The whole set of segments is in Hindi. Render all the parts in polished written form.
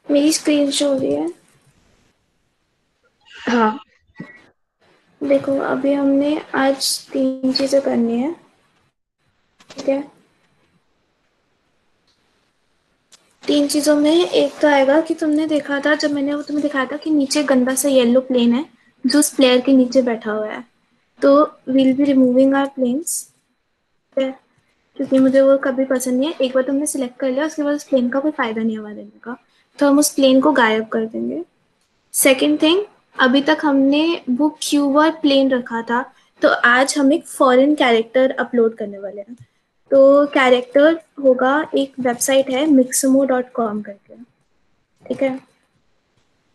मेरी स्क्रीन शो हो रही है। हाँ। देखो अभी हमने आज 3 चीजें करनी है, ठीक है। 3 चीजों में एक तो आएगा कि तुमने देखा था, जब मैंने वो तुम्हें दिखाया था कि नीचे गंदा सा येलो प्लेन है जो उस प्लेयर के नीचे बैठा हुआ है। तो will be removing our planes, क्योंकि मुझे वो कभी पसंद नहीं है। एक बार तुमने सिलेक्ट कर लिया उसके बाद उस प्लेन का कोई फायदा नहीं हवा देने का, तो हम उस प्लेन को गायब कर देंगे। सेकेंड थिंग, अभी तक हमने वो क्यूबर प्लेन रखा था, तो आज हम एक फॉरेन कैरेक्टर अपलोड करने वाले हैं। तो कैरेक्टर होगा, एक वेबसाइट है mixamo.com करके, ठीक है।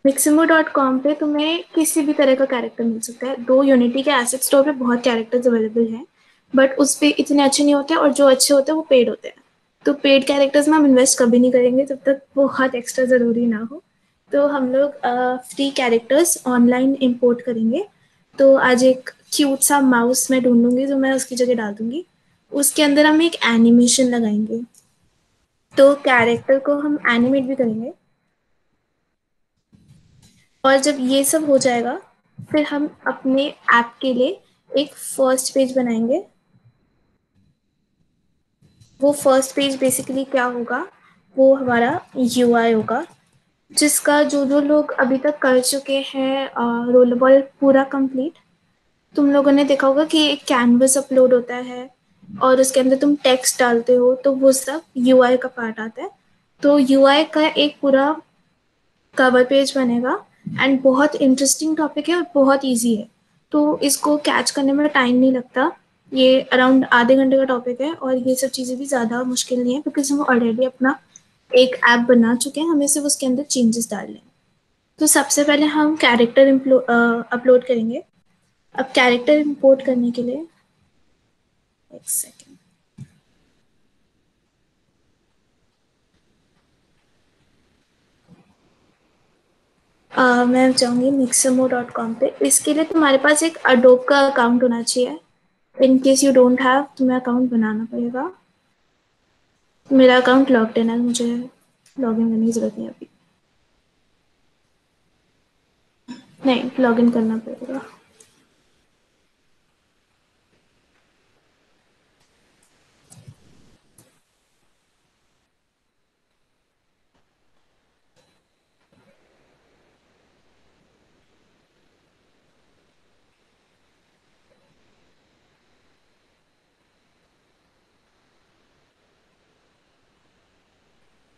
mixamo.com पे तुम्हें किसी भी तरह का कैरेक्टर मिल सकता है। दो यूनिटी के एसेट स्टोर पे बहुत कैरेक्टर्स अवेलेबल हैं, बट उस पे इतने अच्छे नहीं होते, और जो अच्छे होते हैं वो पेड होते हैं। तो पेड कैरेक्टर्स में हम इन्वेस्ट कभी नहीं करेंगे जब तक वो बहुत एक्स्ट्रा ज़रूरी ना हो। तो हम लोग फ्री कैरेक्टर्स ऑनलाइन इंपोर्ट करेंगे। तो आज एक क्यूट सा माउस मैं ढूंढूंगी जो मैं उसकी जगह डाल दूंगी। उसके अंदर हम एक एनिमेशन लगाएंगे, तो कैरेक्टर को हम एनिमेट भी करेंगे। और जब ये सब हो जाएगा, फिर हम अपने ऐप के लिए एक फर्स्ट पेज बनाएंगे। वो फर्स्ट पेज बेसिकली क्या होगा, वो हमारा यूआई होगा, जिसका जो जो लोग अभी तक कर चुके हैं रोल बॉल पूरा कंप्लीट, तुम लोगों ने देखा होगा कि एक कैनवस अपलोड होता है और उसके अंदर तुम टेक्स्ट डालते हो, तो वो सब यूआई का पार्ट आता है। तो यूआई का एक पूरा कवर पेज बनेगा, एंड बहुत इंटरेस्टिंग टॉपिक है और बहुत इजी है। तो इसको कैच करने में टाइम नहीं लगता। ये अराउंड आधे घंटे का टॉपिक है, और ये सब चीज़ें भी ज़्यादा मुश्किल नहीं है क्योंकि हम ऑलरेडी अपना एक ऐप बना चुके हैं, हमें सिर्फ उसके अंदर चेंजेस डालने हैं। तो सबसे पहले हम कैरेक्टर अपलोड करेंगे। अब कैरेक्टर इंपोर्ट करने के लिए एक सेकेंड, मैं जाऊँगी mixamo.com पे। इसके लिए तुम्हारे पास एक अडोब का अकाउंट होना चाहिए। In case you don't have, तुम्हें अकाउंट बनाना पड़ेगा। मेरा अकाउंट लॉक्ड इन है, मुझे लॉगिन करने की जरूरत नहीं है अभी। नहीं, लॉगिन करना पड़ेगा।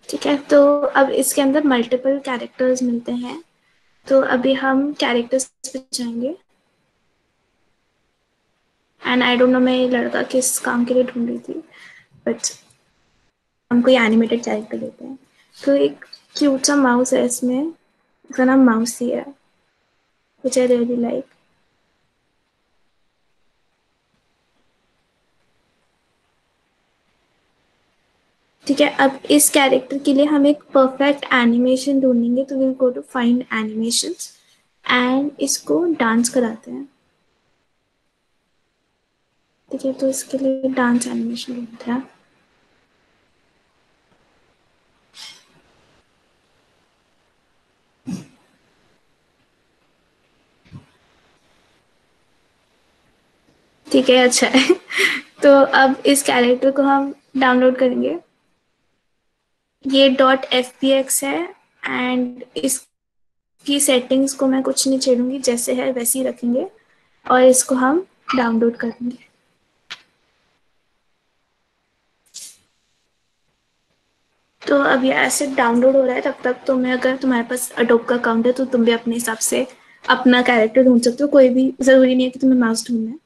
ठीक है, तो अब इसके अंदर मल्टीपल कैरेक्टर्स मिलते हैं। तो अभी हम कैरेक्टर्स पे जाएंगे, एंड आई डोंट नो मैं ये लड़का किस काम के लिए ढूंढ रही थी, बट हम कोई एनिमेटेड कैरेक्टर लेते हैं। तो एक क्यूट सा माउस है इसमें, इसका नाम माउसी है, विच आई रियली लाइक। ठीक है, अब इस कैरेक्टर के लिए हम एक परफेक्ट एनिमेशन ढूंढेंगे। तो will go to find animations and इसको डांस कराते हैं। ठीक है, तो इसके लिए डांस एनिमेशन ढूंढते हैं। ठीक है, अच्छा है। तो अब इस कैरेक्टर को हम डाउनलोड करेंगे। ये डॉट एफ पी एक्स है, एंड इसकी सेटिंग्स को मैं कुछ नहीं छेड़ूंगी, जैसे है वैसे ही रखेंगे, और इसको हम डाउनलोड करेंगे। तो अब ये ऐसे डाउनलोड हो रहा है, तब तक तुम्हें, अगर तुम्हारे पास अडोब का अकाउंट है तो तुम भी अपने हिसाब से अपना कैरेक्टर ढूंढ सकते हो। कोई भी ज़रूरी नहीं है कि तुम्हें माउस ढूंढना है,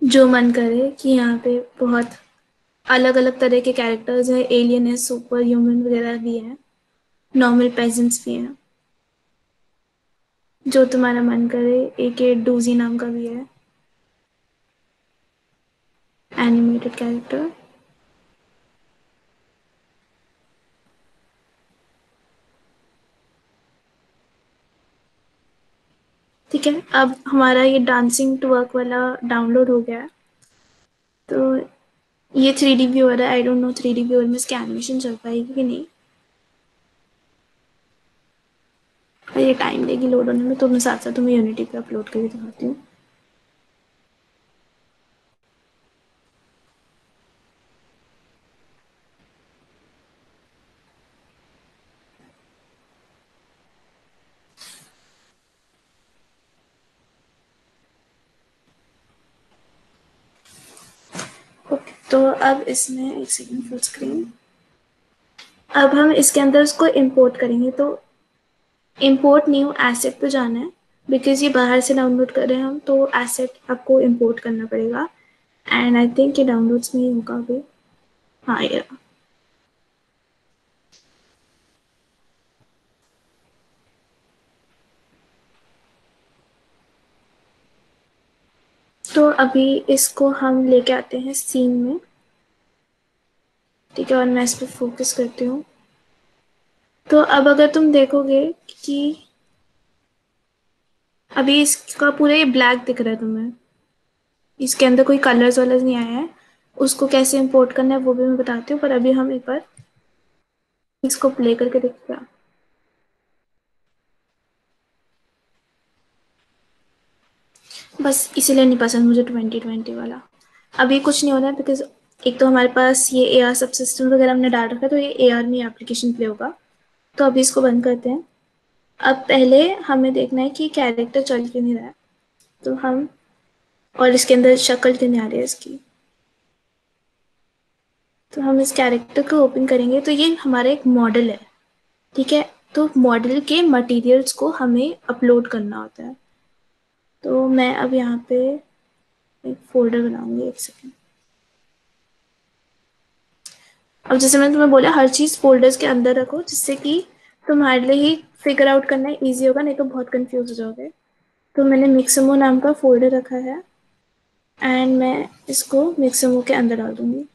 जो मन करे। कि यहाँ पे बहुत अलग अलग तरह के कैरेक्टर्स हैं, एलियन है, सुपर ह्यूमन वगैरह भी हैं, नॉर्मल पेजेंट्स भी हैं, जो तुम्हारा मन करे। एक ये डूजी नाम का भी है, एनिमेटेड कैरेक्टर। ठीक है, अब हमारा ये डांसिंग टू वर्क वाला डाउनलोड हो गया है। तो ये 3D व्यूअर है, I don't know 3D viewer में इसकी एनिमेशन चल पाएगी कि नहीं, और ये टाइम लेगी लोड होने में, तो मैं साथ साथ तुम्हें यूनिटी पे अपलोड करके दिखाती हूँ। ओके, तो अब इसमें एक सेकंड, फुल स्क्रीन। अब हम इसके अंदर उसको इंपोर्ट करेंगे, तो इंपोर्ट न्यू एसेट पे जाना है, बिकॉज ये बाहर से डाउनलोड कर रहे हैं हम, तो एसेट आपको इंपोर्ट करना पड़ेगा। एंड आई थिंक ये डाउनलोड्स में ही होगा अभी। हाँ, ये रहा। तो अभी इसको हम लेके आते हैं सीन में, ठीक है, और मैं इस पर फोकस करती हूँ। तो अब अगर तुम देखोगे कि अभी इसका पूरा ये ब्लैक दिख रहा है तुम्हें, इसके अंदर कोई कलर्स वलर्स नहीं आया है। उसको कैसे इंपोर्ट करना है वो भी मैं बताती हूँ, पर अभी हम एक बार इसको प्ले करके देखते हैं। बस इसीलिए नहीं पसंद मुझे 2020 वाला। अभी कुछ नहीं हो रहा है, बिकॉज एक तो हमारे पास ये ए आर सब सिस्टम वगैरह हमने डाल रखा है, तो ये ए आर में एप्लीकेशन प्ले होगा। तो अभी इसको बंद करते हैं। अब पहले हमें देखना है कि कैरेक्टर चल क्यों नहीं रहा है, तो हम, और इसके अंदर शक्ल क्यों नहीं आ रही है इसकी, तो हम इस कैरेक्टर को ओपन करेंगे। तो ये हमारा एक मॉडल है, ठीक है। तो मॉडल के मटेरियल्स को हमें अपलोड करना होता है। तो मैं अब यहाँ पे एक फोल्डर बनाऊंगी, एक सेकेंड। अब जैसे मैंने तुम्हें बोला, हर चीज़ फोल्डर्स के अंदर रखो, जिससे कि तुम्हारे लिए ही फिगर आउट करना ईजी होगा, नहीं तो बहुत कंफ्यूज हो जाओगे। तो मैंने मिक्समो नाम का फोल्डर रखा है, एंड मैं इसको मिक्समो के अंदर डाल दूंगी।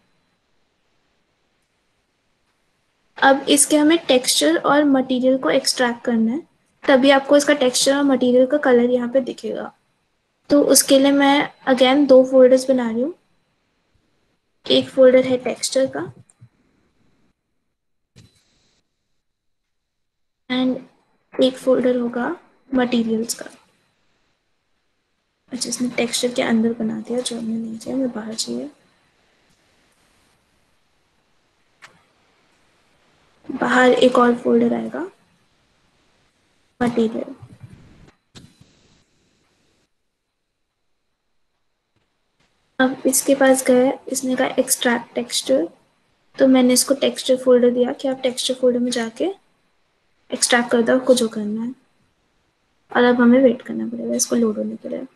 अब इसके हमें टेक्सचर और मटेरियल को एक्सट्रैक्ट करना है, तभी आपको इसका टेक्सचर और मटेरियल का कलर यहाँ पे दिखेगा। तो उसके लिए मैं अगेन दो फोल्डर्स बना रही हूँ। एक फोल्डर है टेक्सचर का, एंड एक फोल्डर होगा मटेरियल्स का। अच्छा, इसने टेक्सचर के अंदर बना दिया, जो हमें नहीं चाहिए, हमें बाहर चाहिए। बाहर एक और फोल्डर आएगा, मटेरियल। अब इसके पास गया, इसने कहा एक्सट्रैक्ट टेक्सचर, तो मैंने इसको टेक्सचर फोल्डर दिया कि आप टेक्सचर फोल्डर में जाके एक्सट्रैक्ट कर दो आपको जो करना है। और अब हमें वेट करना पड़ेगा इसको लोड होने के लिए।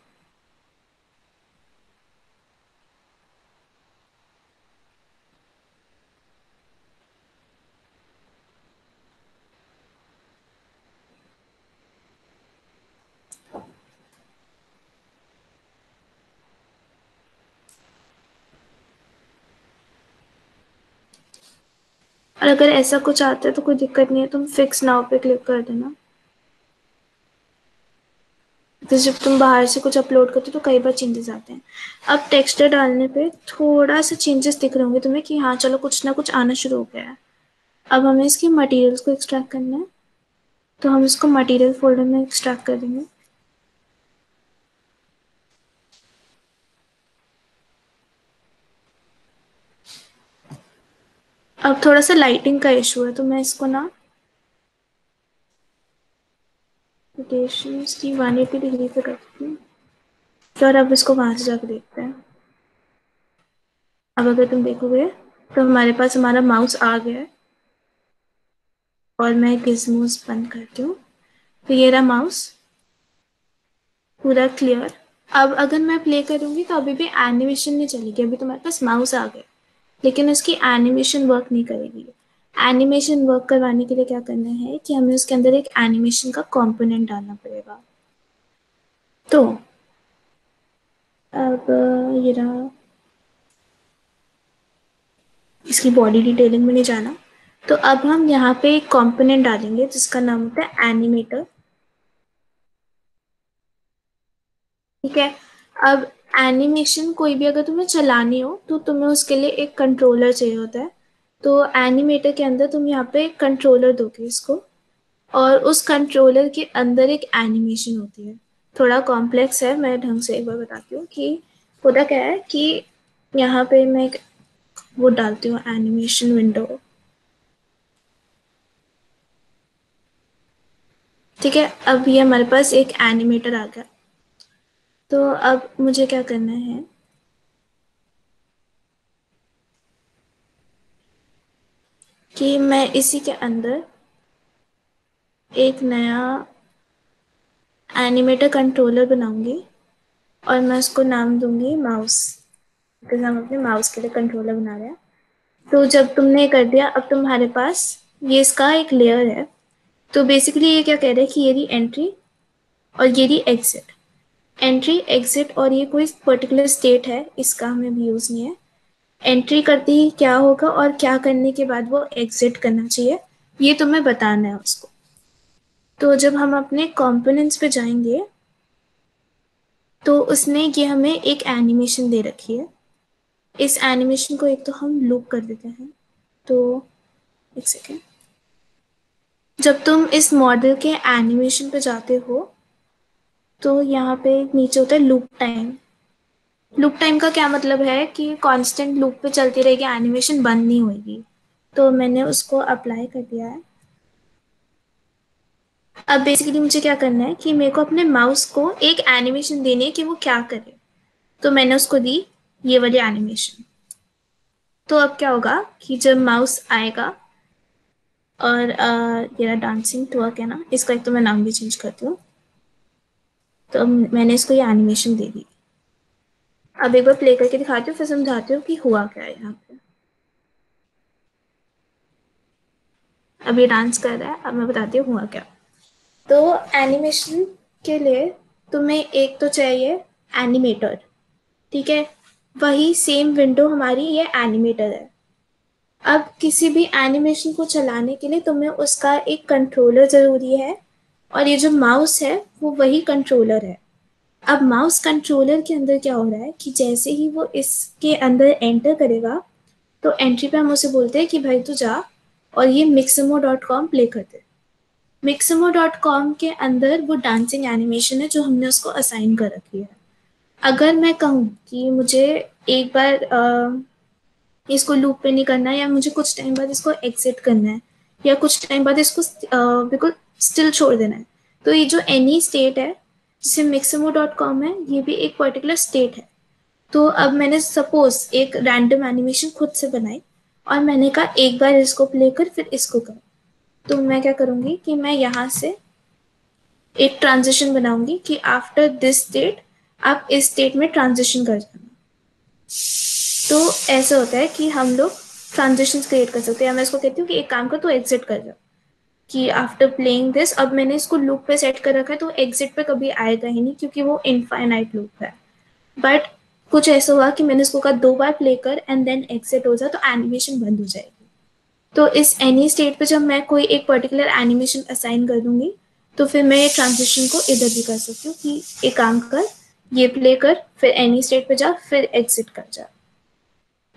और अगर ऐसा कुछ आता है तो कोई दिक्कत नहीं है, तुम फिक्स नाउ पे क्लिक कर देना। तो जब तुम बाहर से कुछ अपलोड करते हो तो कई बार चेंजेस आते हैं। अब टेक्सचर डालने पे थोड़ा सा चेंजेस दिख रहे होंगे तुम्हें कि हाँ चलो कुछ ना कुछ आना शुरू हो गया है। अब हमें इसकी मटेरियल्स को एक्सट्रैक्ट करना है, तो हम इसको मटेरियल फोल्डर में एक्सट्रैक्ट कर देंगे। अब थोड़ा सा लाइटिंग का इशू है, तो मैं इसको ना रोटेशंस की 180 डिग्री पे करती हूँ। फिर अब इसको वहां से जाकर देखते हैं। अब अगर तुम देखोगे तो हमारे पास हमारा माउस आ गया है, और मैं गिज़मोस बंद करती हूँ। तो ये रहा माउस पूरा क्लियर। अब अगर मैं प्ले करूंगी तो अभी भी एनिमेशन नहीं चलेगी, अभी तुम्हारे पास माउस आ गया, लेकिन उसकी एनिमेशन वर्क नहीं करेगी। एनिमेशन वर्क करवाने के लिए क्या करना है कि हमें उसके अंदर एक एनिमेशन का कंपोनेंट डालना पड़ेगा। तो अब ये रहा, इसकी बॉडी डिटेलिंग में नहीं जाना। तो अब हम यहाँ पे एक कंपोनेंट डालेंगे जिसका नाम होता है एनिमेटर, ठीक है। अब एनिमेशन कोई भी अगर तुम्हें चलानी हो तो तुम्हें उसके लिए एक कंट्रोलर चाहिए होता है। तो एनिमेटर के अंदर तुम यहाँ पे एक कंट्रोलर दोगे इसको, और उस कंट्रोलर के अंदर एक एनिमेशन होती है। थोड़ा कॉम्प्लेक्स है, मैं ढंग से एक बार बताती हूँ कि होता क्या है कि यहाँ पे मैं एक वो डालती हूँ एनिमेशन विंडो। ठीक है, अब ये हमारे पास एक एनिमेटर आ गया। तो अब मुझे क्या करना है कि मैं इसी के अंदर एक नया एनिमेटर कंट्रोलर बनाऊंगी और मैं उसको नाम दूंगी माउस, बिकॉज हम अपने माउस के लिए कंट्रोलर बना रहे हैं। तो जब तुमने ये कर दिया, अब तुम्हारे पास ये इसका एक लेयर है। तो बेसिकली ये क्या कह रहा है कि ये रही एंट्री और ये रही एग्जिट। एंट्री एग्जिट और ये कोई पर्टिकुलर स्टेट है, इसका हमें भी यूज़ नहीं है। एंट्री करते ही क्या होगा और क्या करने के बाद वो एग्जिट करना चाहिए, ये तुम्हें बताना है उसको। तो जब हम अपने कंपोनेंट्स पे जाएंगे तो उसने ये हमें एक एनिमेशन दे रखी है। इस एनिमेशन को एक तो हम लूप कर देते हैं। तो एक सेकेंड, जब तुम इस मॉडल के एनिमेशन पे जाते हो तो यहाँ पे नीचे होता है लूप टाइम। लूप टाइम का क्या मतलब है कि कांस्टेंट लूप पे चलती रहेगी, एनिमेशन बंद नहीं होगी। तो मैंने उसको अप्लाई कर दिया है। अब बेसिकली मुझे क्या करना है कि मेरे को अपने माउस को एक एनिमेशन देनी है कि वो क्या करे। तो मैंने उसको दी ये वाली एनिमेशन। तो अब क्या होगा कि जब माउस आएगा और ये डांसिंग ट्वर्क है ना, इसका एक तो मैं नाम भी चेंज करती हूँ। तो अब मैंने इसको ये एनिमेशन दे दी। अब एक बार प्ले करके दिखाती हूँ, फिर समझाती हूँ कि हुआ क्या है यहाँ पे। अब ये डांस कर रहा है, अब मैं बताती हूँ हुआ क्या। तो एनिमेशन के लिए तुम्हें एक तो चाहिए एनिमेटर। ठीक है, वही सेम विंडो हमारी ये एनिमेटर है। अब किसी भी एनिमेशन को चलाने के लिए तुम्हें उसका एक कंट्रोलर ज़रूरी है, और ये जो माउस है वो वही कंट्रोलर है। अब माउस कंट्रोलर के अंदर क्या हो रहा है कि जैसे ही वो इसके अंदर एंटर करेगा तो एंट्री पे हम उसे बोलते हैं कि भाई तू जा और ये mixamo.com प्ले कर दे। mixamo.com के अंदर वो डांसिंग एनिमेशन है जो हमने उसको असाइन कर रखी है। अगर मैं कहूँ कि मुझे एक बार इसको लूप पे नहीं करना है, या मुझे कुछ टाइम बाद इसको एग्जिट करना है, या कुछ टाइम बाद इसको बिल्कुल स्टिल छोड़ देना है, तो ये जो एनी स्टेट है जिसे mixamo.com है, ये भी एक पर्टिकुलर स्टेट है। तो अब मैंने सपोज एक रैंडम एनिमेशन खुद से बनाई और मैंने कहा एक बार इसको प्ले कर फिर इसको कर। तो मैं क्या करूँगी कि मैं यहाँ से एक ट्रांजिशन बनाऊंगी कि आफ्टर दिस स्टेट आप इस स्टेट में ट्रांजिशन कर जाना। तो ऐसा होता है कि हम लोग ट्रांजिशन क्रिएट कर सकते हैं। मैं इसको कहती हूँ कि एक काम कर, तो एग्जिट कर जा, कि आफ्टर प्लेइंग दिस। अब मैंने इसको लूप पे सेट कर रखा है तो एग्जिट पे कभी आएगा ही नहीं, क्योंकि वो इनफाइनाइट लूप है। बट कुछ ऐसा हुआ कि मैंने इसको कहा 2 बार प्ले कर एंड देन एग्जिट हो जा, तो एनिमेशन बंद हो जाएगी। तो इस एनी स्टेट पे जब मैं कोई एक पर्टिकुलर एनिमेशन असाइन कर दूंगी तो फिर मैं ये ट्रांजिशन को इधर भी कर सकती हूँ कि एक काम कर, ये प्ले कर, फिर एनी स्टेट पे जा, फिर एग्जिट कर जा।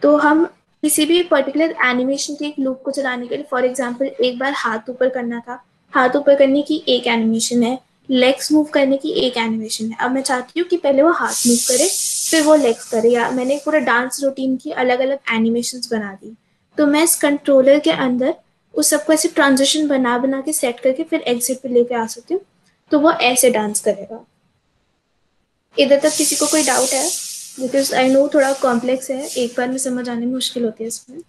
तो हम किसी भी पर्टिकुलर एनिमेशन के एक लूप को चलाने के लिए, फॉर एग्जाम्पल एक बार हाथ ऊपर करना था, हाथ ऊपर करने की एक एनिमेशन है, लेग्स मूव करने की एक एनिमेशन है। अब मैं चाहती हूँ कि पहले वो हाथ मूव करे फिर वो लेग्स करे, या मैंने पूरा डांस रूटीन की अलग अलग एनिमेशंस बना दी। तो मैं इस कंट्रोलर के अंदर उस सबको ऐसे ट्रांजिशन बना बना के सेट करके फिर एग्जिट पे लेके आ सकती हूँ, तो वो ऐसे डांस करेगा। इधर तक किसी को कोई डाउट है? बिकॉज आई नो थोड़ा कॉम्प्लेक्स है, एक बार में समझ आने में मुश्किल होती है इसमें।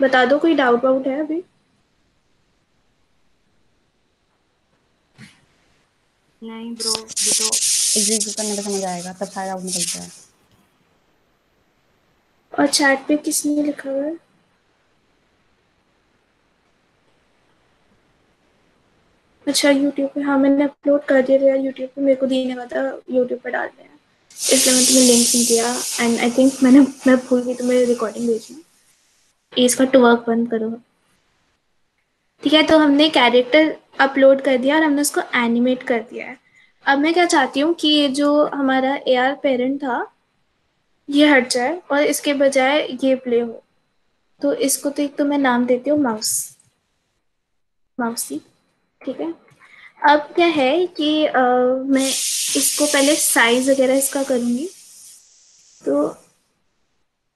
बता दो कोई डाउट वाउट है अभी। नहीं ब्रो, ये तो एग्जीक्यूट करने का समझ आएगा तब सारा आउट निकलता है। और चैट पे किसने लिखा हुआ है? अच्छा यूट्यूब पे, हाँ मैंने अपलोड कर दिया था यूट्यूब पे, मेरे को देने का था यूट्यूब पे डाल दिया, इसलिए मैं तुम्हें लिंक नहीं दिया। एंड आई थिंक मैं भूल गई तुम्हें रिकॉर्डिंग भेजना। इसका टू वर्क बंद करो। ठीक है, तो हमने कैरेक्टर अपलोड कर दिया और हमने उसको एनिमेट कर दिया है। अब मैं क्या चाहती हूँ कि ये जो हमारा AR पेरेंट था ये हट जाए और इसके बजाय ये प्ले हो। तो इसको तो एक तो मैं नाम देती हूँ माउस, माउसी। ठीक है, अब क्या है कि मैं इसको पहले साइज वगैरह इसका करूँगी। तो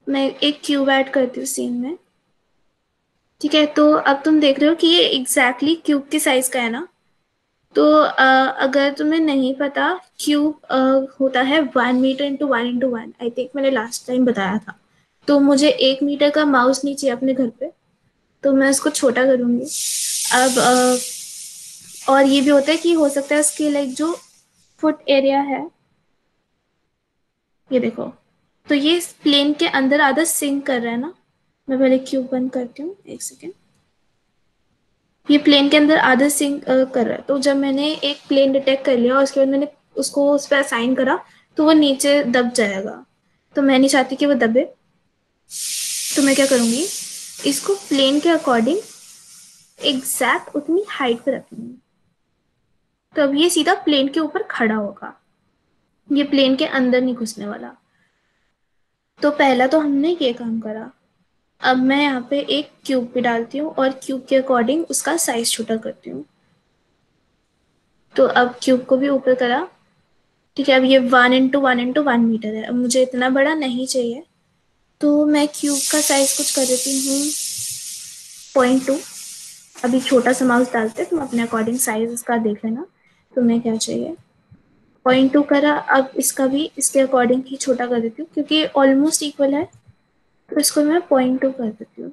मैं एक क्यूब ऐड करती हूँ सीन में। ठीक है, तो अब तुम देख रहे हो कि ये एग्जैक्टली क्यूब के साइज का है ना। तो अगर तुम्हें नहीं पता, क्यूब होता है 1 metre into 1 into 1, I think मैंने लास्ट टाइम बताया था। तो मुझे 1 मीटर का माउस नहीं चाहिए अपने घर पे, तो मैं उसको छोटा करूँगी। अब और ये भी होता है कि हो सकता है उसकी लाइक जो फुट एरिया है, ये देखो, तो ये प्लेन के अंदर आधा सिंक कर रहा है ना। मैं पहले क्यूब बंद करती हूँ, एक सेकेंड। ये प्लेन के अंदर आधा सिंक कर रहा है। तो जब मैंने एक प्लेन डिटेक्ट कर लिया और उसके बाद मैंने उसको उस पर असाइन करा, तो वो नीचे दब जाएगा। तो मैं नहीं चाहती कि वो दबे, तो मैं क्या करूँगी, इसको प्लेन के अकॉर्डिंग एग्जैक्ट उतनी हाइट पे रखूंगी। तो अब ये सीधा प्लेन के ऊपर खड़ा होगा, ये प्लेन के अंदर नहीं घुसने वाला। तो पहला तो हमने ये काम करा। अब मैं यहाँ पे एक क्यूब भी डालती हूँ और क्यूब के अकॉर्डिंग उसका साइज छोटा करती हूँ। तो अब क्यूब को भी ऊपर करा। ठीक है, अब ये 1 इंटू 1 इंटू 1 मीटर है। अब मुझे इतना बड़ा नहीं चाहिए, तो मैं क्यूब का साइज कुछ कर देती हूँ 0.2। अभी छोटा सा माउस डालते, तुम अपने अकॉर्डिंग साइज इसका देख लेना तुम्हें क्या चाहिए। 0.2 करा। अब इसका भी इसके अकॉर्डिंग ही छोटा कर देती हूँ क्योंकि ऑलमोस्ट इक्वल है, तो इसको मैं 0.2 कर देती हूँ।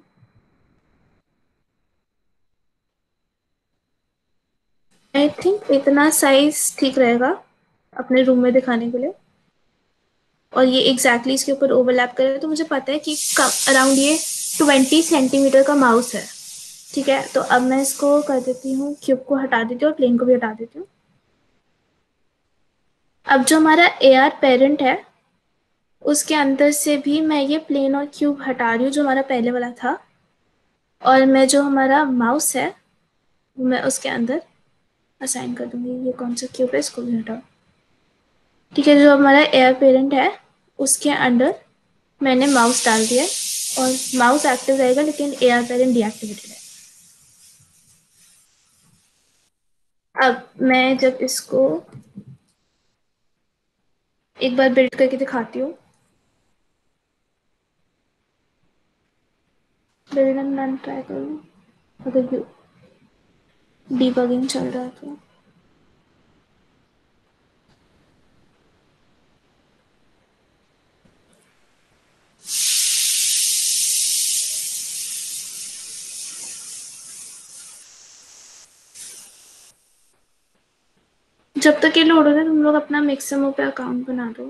आई थिंक इतना साइज ठीक रहेगा अपने रूम में दिखाने के लिए। और ये एग्जैक्टली इसके ऊपर ओवरलैप करे, तो मुझे पता है कि अराउंड ये 20 सेंटीमीटर का माउस है। ठीक है, तो अब मैं इसको कर देती हूँ, क्यूब को हटा देती हूँ और प्लेन को भी हटा देती हूँ। अब जो हमारा AR पेरेंट है उसके अंदर से भी मैं ये प्लेन और क्यूब हटा रही हूँ जो हमारा पहले वाला था। और मैं जो हमारा माउस है वो मैं उसके अंदर असाइन कर दूंगी। ये कौन सा क्यूब है, इसको भी हटाओ। ठीक है, जो हमारा AR पेरेंट है उसके अंडर मैंने माउस डाल दिया है और माउस एक्टिव रहेगा लेकिन AR पेरेंट डीएक्टिवेटेड है। अब मैं जब इसको एक बार बिल्ड करके दिखाती हूँ, बिल्ड एंड रन ट्राई करूँ, अगर डीबगिंग चल रहा है तो। जब तक ये लोड हो रहा है तुम लोग अपना मिक्सिमो पे अकाउंट बना दो।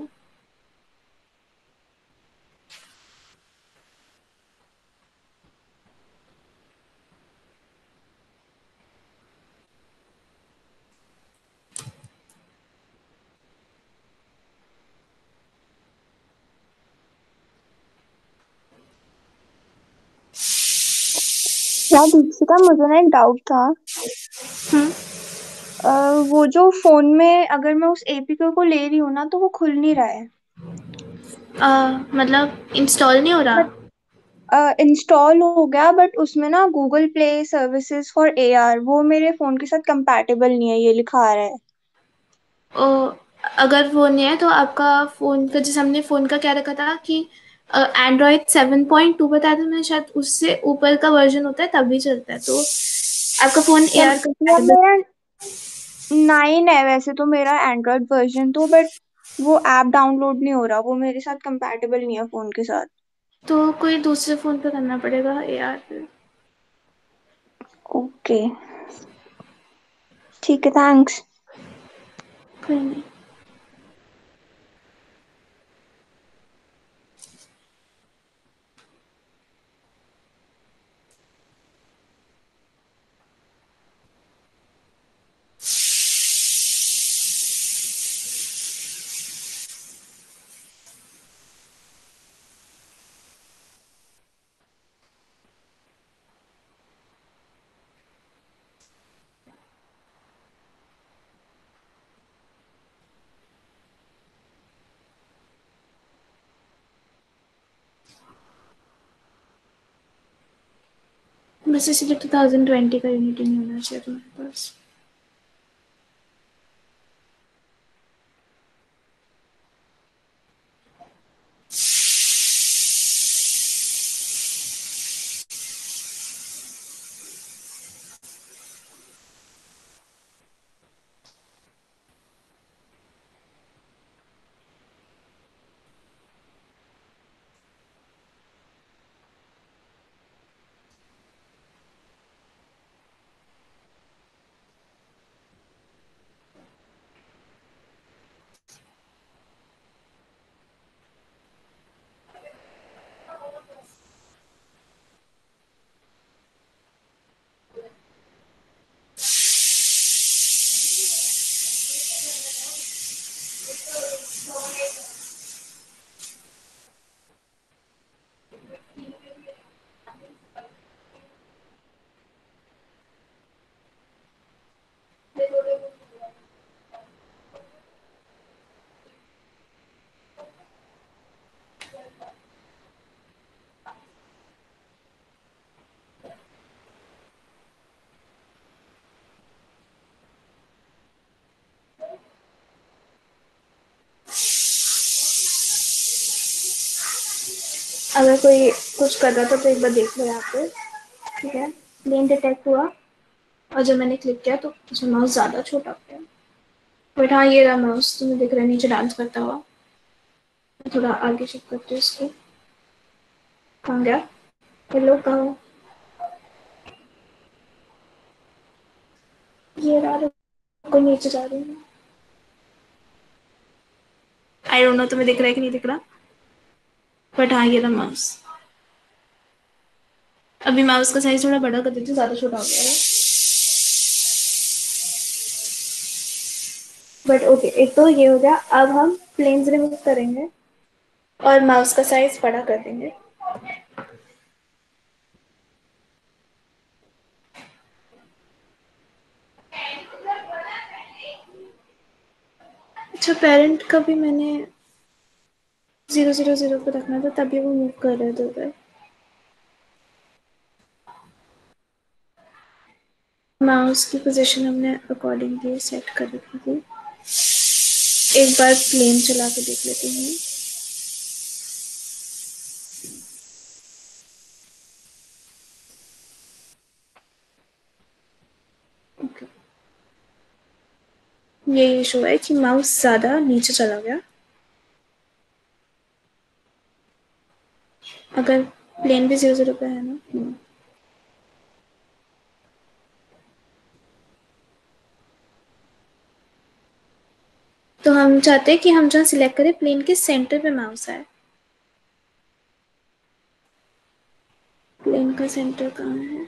क्या दीक्षिता, मुझे ना एक डाउट था। हम्म। अ, वो जो फोन में अगर मैं उस एपीके को ले रही हूँ ना तो वो खुल नहीं रहा है। मतलब इंस्टॉल नहीं हो रहा। बट इंस्टॉल हो गया, बट उसमें ना Google play services for AR वो मेरे फोन के साथ कंपैटिबल नहीं है, ये लिखा आ रहा है। ओ, अगर वो नहीं है तो आपका फ़ोन का, जैसे हमने फ़ोन का क्या रखा था कि एंड्रॉयड 7.2 बताया था मैंने, शायद उससे ऊपर का वर्जन होता है तभी चलता है। तो आपका फ़ोन AR यार कंपैटिबल। मेरा 9 है वैसे तो मेरा एंड्रॉयड वर्जन तो, बट वो ऐप डाउनलोड नहीं हो रहा, वो मेरे साथ कंपैटिबल नहीं है फोन के साथ। तो कोई दूसरे फ़ोन पे करना पड़ेगा AR पे। ओके, ठीक है, थैंक्स। कोई नहीं। बस इसलिए 2020 का यूनिटी नहीं होना चाहिए तुम्हारे पास। अगर कोई कुछ कर रहा था तो एक बार देख लो यहाँ पे, ठीक है। प्लेन डिटेक्ट हुआ और जब मैंने क्लिक किया तो उसमें माउस ज़्यादा छोटा हो गया। बट हाँ, ये रहा माउस, तुम्हें दिख रहा है नीचे डांस करता हुआ। मैं थोड़ा आगे शिफ्ट करती हूँ इसको। कहाँ गया? हेलो, कहाँ हो? ये रहा, रुको, नीचे जा रही हूँ। आई डोंट नो तुम्हें दिख रहा है कि नहीं दिख रहा, बट हाँ, ये रहा माउस। अभी माउस का साइज थोड़ा बड़ा कर देती हूँ, ज़्यादा छोटा हो गया है। बट ओके, एक तो ये हो गया। अब हम प्लेन्स रिमूव करेंगे और माउस का साइज बड़ा कर देंगे। अच्छा, पेरेंट का भी मैंने 000 पे रखना था, तभी वो मूव कर रहे थे उधर। माउस की पोजीशन हमने अकॉर्डिंगली सेट कर रखी थी। एक बार प्लेन चला के देख लेती हूँ। ओके, ये इशू है कि माउस ज़्यादा नीचे चला गया। अगर प्लेन भी 0 पे है ना। तो हम चाहते हैं कि हम जहाँ सिलेक्ट करें प्लेन के सेंटर पे माउस आए। प्लेन का सेंटर कहाँ है?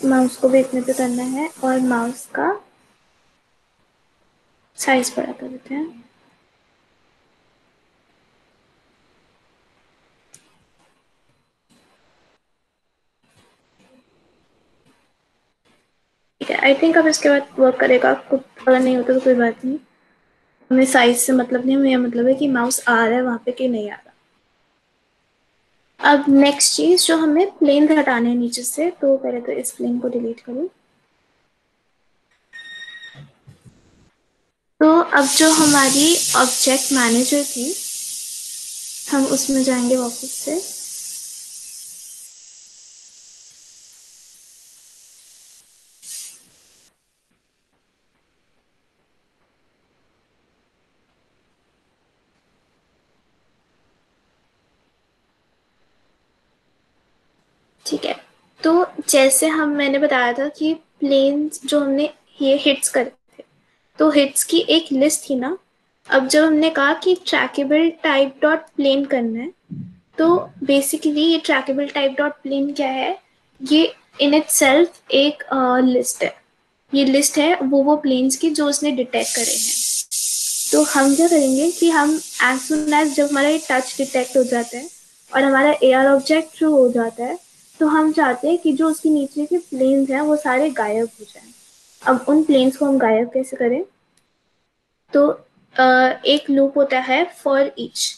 माउस को भी इतने पे करना है और माउस का साइज बड़ा कर देते हैं। ठीक है, आई थिंक अब इसके बाद वर्क करेगा। कुछ अगर नहीं होता तो कोई बात नहीं, हमें साइज से मतलब नहीं, हमें मतलब है कि माउस आ रहा है वहाँ पे कि नहीं आ रहा। अब नेक्स्ट चीज जो हमें प्लेन हटाने हैं नीचे से, तो पहले तो इस प्लेन को डिलीट करूँ। तो अब जो हमारी ऑब्जेक्ट मैनेजर थी, हम उसमें जाएंगे वापस से। ठीक है, तो जैसे मैंने बताया था कि प्लेन्स जो हमने ये हिट्स करे थे, तो हिट्स की एक लिस्ट थी ना। अब जब हमने कहा कि ट्रैकेबल टाइप डॉट प्लेन करना है, तो बेसिकली ये ट्रैकेबल टाइप डॉट प्लेन क्या है? ये इन इटसेल्फ एक लिस्ट है। ये लिस्ट है वो प्लेन्स की जो उसने डिटेक्ट करे हैं। तो हम क्या करेंगे कि हम एज सुन एज जब हमारा ये टच डिटेक्ट हो जाता है और हमारा एआर ऑब्जेक्ट थ्रू हो जाता है, तो हम चाहते हैं कि जो उसके नीचे के प्लेन्स हैं वो सारे गायब हो जाएं। अब उन प्लेन्स को हम गायब कैसे करें? तो एक लूप होता है फॉर ईच,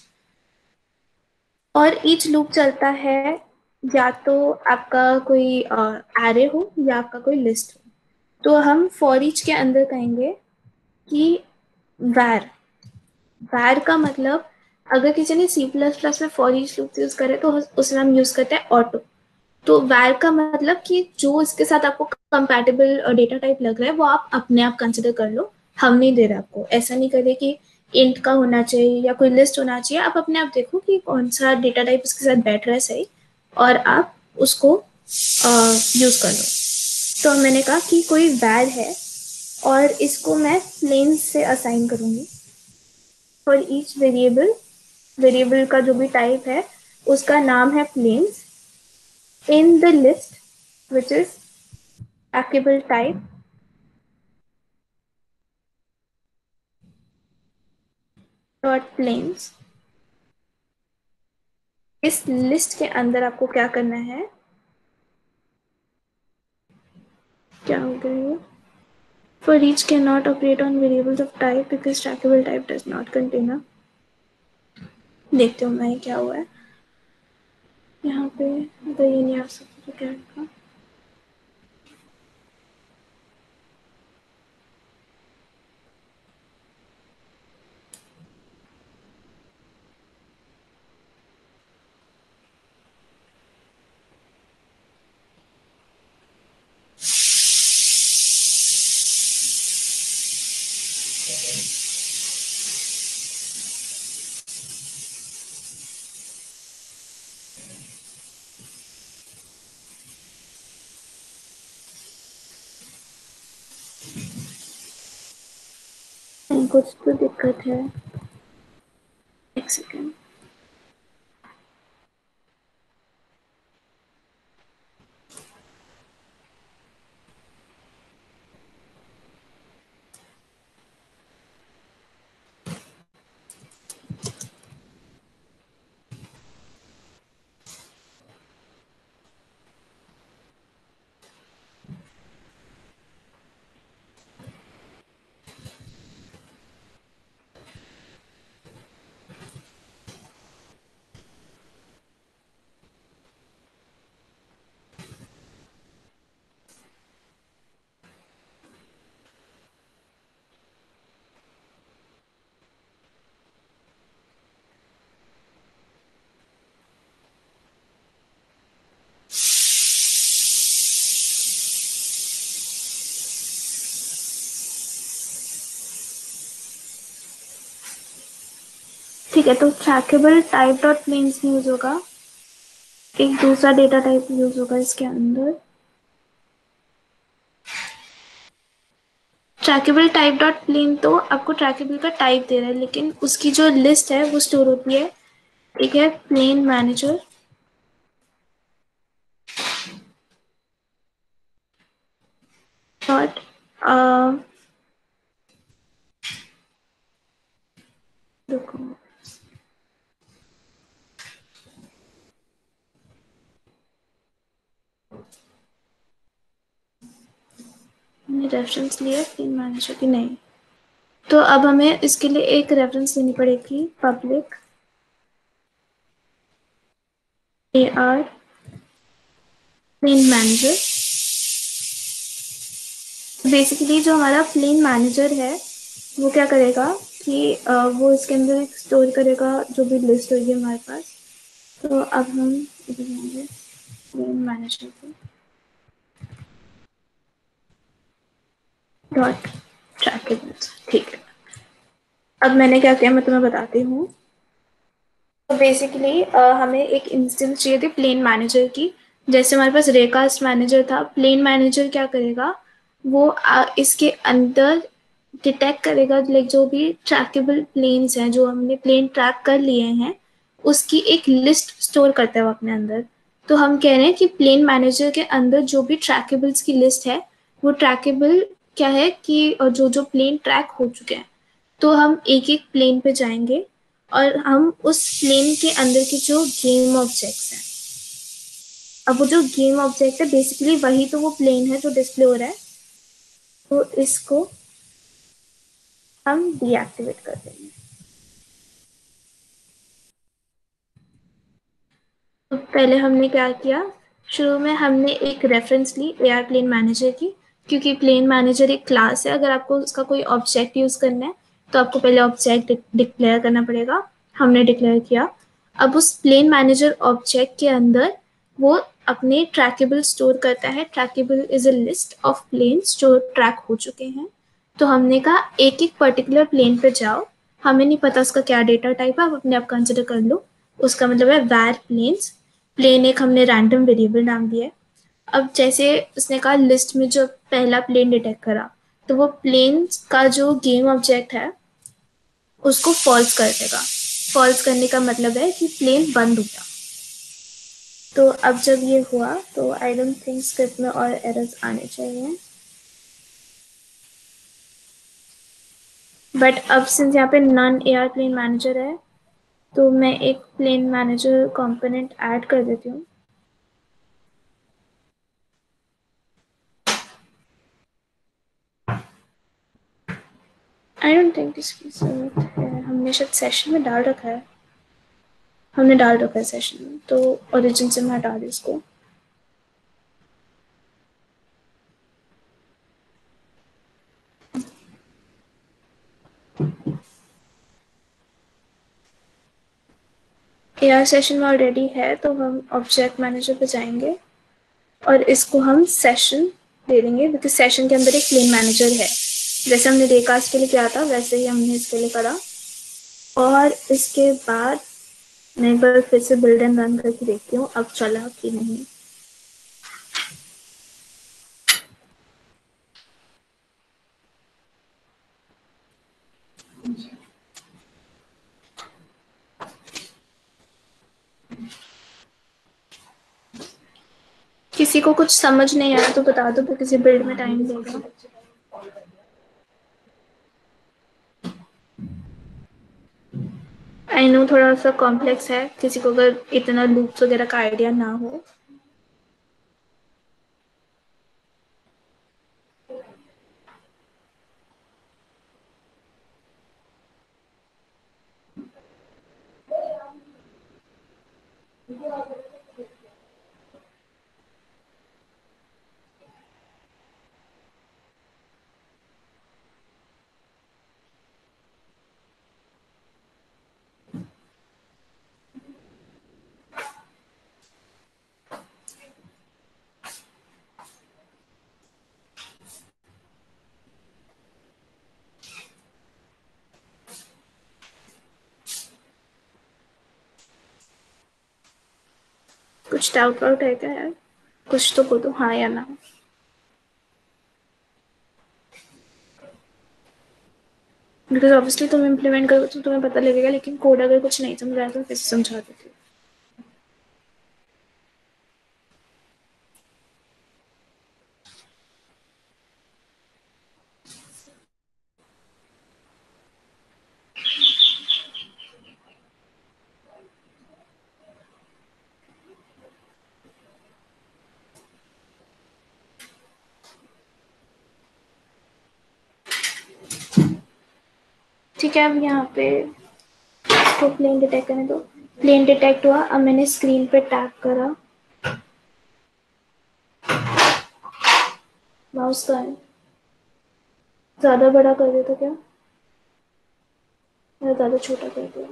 और ईच लूप चलता है या तो आपका कोई एरे हो या आपका कोई लिस्ट हो। तो हम फॉर ईच के अंदर कहेंगे कि वैर, वैर का मतलब अगर किसी ने सी प्लस प्लस में फॉर ईच लूप यूज करे तो उसमें हम यूज करते हैं ऑटो। तो वैर का मतलब कि जो इसके साथ आपको कंपैटिबल डेटा टाइप लग रहा है वो आप अपने आप कंसिडर कर लो, हम नहीं दे रहे आपको। ऐसा नहीं करे कि इंट का होना चाहिए या कोई लिस्ट होना चाहिए, आप अपने आप देखो कि कौन सा डेटा टाइप इसके साथ बैठ रहा है सही, और आप उसको यूज कर लो। तो मैंने कहा कि कोई वैर है और इसको मैं प्लेन से असाइन करूंगी फॉर ईच वेरिएबल, वेरिएबल का जो भी टाइप है उसका नाम है planes in the list which is trackable type dot planes। इस लिस्ट के अंदर आपको क्या करना है, क्या हो गया ये, for each cannot operate on variables of type because trackable type does not contain a, देखते हो मैं क्या हुआ है यहाँ पे, अगर ये नहीं आ सकता तो क्या होगा। कुछ तो दिक्कत है, एक सेकेंड। ठीक है, तो trackable type dot planes use होगा, एक दूसरा डेटा टाइप यूज होगा इसके अंदर, ट्रैकेबल टाइप डॉट प्लेन तो आपको ट्रैकेबल का टाइप दे रहा है, लेकिन उसकी जो लिस्ट है वो स्टोर होती है, एक है प्लेन मैनेजर डॉट, रुको मैंने रेफरेंस लिया प्लेन मैनेजर की, नहीं। तो अब हमें इसके लिए एक रेफरेंस लेनी पड़ेगी, public AR plane manager. Basically जो हमारा प्लेन मैनेजर है वो क्या करेगा कि वो इसके अंदर एक स्टोर करेगा जो भी लिस्ट होगी हमारे पास। तो अब हम इधर जाएंगे प्लेन मैनेजर को डॉट ट्रैकेबल्स, ठीक है। अब मैंने क्या किया मैं तुम्हें बताती हूँ। तो बेसिकली हमें एक इंस्टेंस चाहिए थी प्लेन मैनेजर की, जैसे हमारे पास रेकास्ट मैनेजर था। प्लेन मैनेजर क्या करेगा, वो इसके अंदर डिटेक्ट करेगा लाइक जो भी ट्रैकेबल प्लेन्स हैं जो हमने प्लेन ट्रैक कर लिए हैं उसकी एक लिस्ट स्टोर करता है वो अपने अंदर। तो हम कह रहे हैं कि प्लेन मैनेजर के अंदर जो भी ट्रैकेबल्स की लिस्ट है वो ट्रैकेबल क्या है कि जो जो प्लेन ट्रैक हो चुके हैं। तो हम एक एक प्लेन पे जाएंगे और हम उस प्लेन के अंदर के जो गेम ऑब्जेक्ट्स हैं, अब वो जो गेम ऑब्जेक्ट है बेसिकली वही तो वो प्लेन है जो डिस्प्ले हो रहा है। तो इसको हम डीएक्टिवेट कर देंगे। तो पहले हमने क्या किया, शुरू में हमने एक रेफरेंस ली एआर प्लेन मैनेजर की, क्योंकि प्लेन मैनेजर एक क्लास है। अगर आपको उसका कोई ऑब्जेक्ट यूज करना है तो आपको पहले ऑब्जेक्ट डिक्लेयर करना पड़ेगा। हमने डिक्लेयर किया। अब उस प्लेन मैनेजर ऑब्जेक्ट के अंदर वो अपने ट्रैकेबल स्टोर करता है। Trackable is a list of planes जो ट्रैक हो चुके हैं। तो हमने कहा एक एक पर्टिकुलर प्लेन पे जाओ, हमें नहीं पता उसका क्या डेटा टाइप है, आप अपने आप कंसिडर कर लो। उसका मतलब है वैर प्लेन्स। प्लेन एक हमने रैंडम वेरिएबल नाम दिया है। अब जैसे उसने कहा लिस्ट में जो पहला प्लेन डिटेक्ट करा, तो वो प्लेन का जो गेम ऑब्जेक्ट है उसको फॉल्स कर देगा। फॉल्स करने का मतलब है कि प्लेन बंद हो गया। तो अब जब ये हुआ तो आई डोंट थिंक स्क्रिप्ट में और एरर्स आने चाहिए। बट अब सिंस यहाँ पे नन एआर प्लेन मैनेजर है तो मैं एक प्लेन मैनेजर कंपोनेंट ऐड कर देती हूँ। आई डोंट थिंक इसकी जरूरत है, हमने शायद सेशन में डाल रखा है। हमने डाल रखा है सेशन में, तो ओरिजिन से मैं हटा दी इसको। एआर सेशन में ऑलरेडी है तो हम ऑब्जेक्ट मैनेजर पे जाएंगे और इसको हम सेशन दे देंगे, बिकॉज सेशन के अंदर एक प्लेन मैनेजर है। जैसे हमने डेकास्ट के लिए किया था वैसे ही हमने इसके लिए करा। और इसके बाद मैं एक बार फिर से बिल्ड एंड रन करके देखती हूँ अब चला कि नहीं। किसी को कुछ समझ नहीं आया तो बता दो, किसी बिल्ड में टाइम देगा। आई नो थोड़ा सा कॉम्प्लेक्स है, किसी को अगर इतना लूप्स वगैरह का आइडिया ना हो। कुछ डाउट वाउट है क्या यार? कुछ तो बोलो हाँ या ना। बिकॉज ऑब्वियसली तुम इम्प्लीमेंट करोगे तो तुम्हें पता लगेगा, लेकिन कोड अगर कुछ नहीं समझ रहा है तो कैसे समझा देती हूँ। ठीक है, अब यहाँ पे इसको प्लेन डिटेक्ट करने दो। प्लेन डिटेक्ट हुआ, अब मैंने स्क्रीन पे टैप करा। माउस का है, ज्यादा बड़ा कर दे तो क्या, मैं ज्यादा छोटा कर दिया।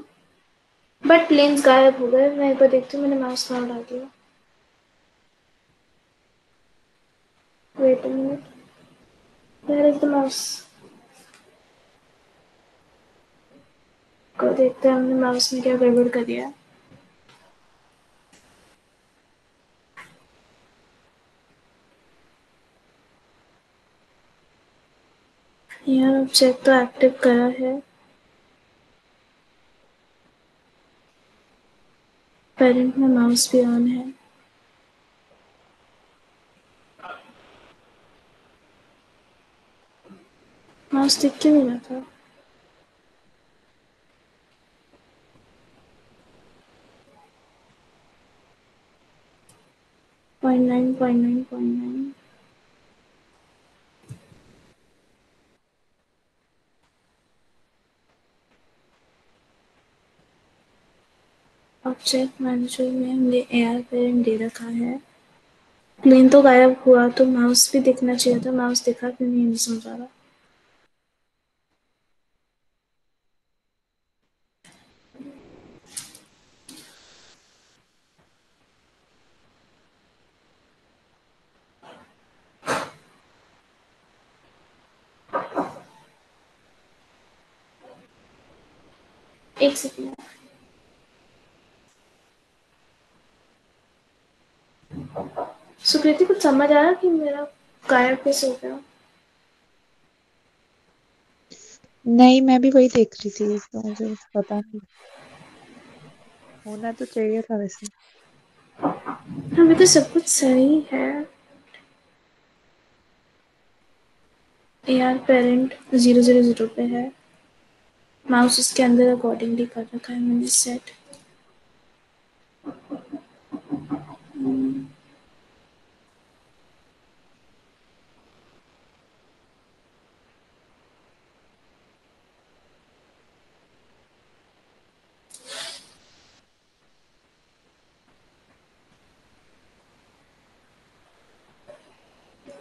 बट प्लेन्स गायब हो गए। मैं एक बार देखती हूँ मैंने माउस कहाँ डाल दिया। Wait a minute, where is the mouse? को देखते हैं हमने माउस में क्या गड़बड़ कर दिया है। यार ऑब्जेक्ट तो एक्टिव करा है, पेरेंट में माउस भी ऑन है। माउस दिख क्यों नहीं रहा था? 0.9 0.9 0.9। ऑब्जेक्ट मैनेजर में हमने AR पेरेंट दे रखा है। प्लेन तो गायब हुआ, तो माउस भी दिखना चाहिए था, माउस दिखा क्यों नहीं समझ आ रहा। एक सेकंड। सुकृति, कुछ समझ आया कि मेरा गायब कैसे हो गया? नहीं, मैं भी वही देख रही थी, तो मुझे कुछ पता नहीं। होना तो चाहिए था वैसे। अभी तो सब कुछ सही है। AR पेरेंट 000 पे है। माउस उसके अंदर अकॉर्डिंगली कर रखा है मैंने सेट।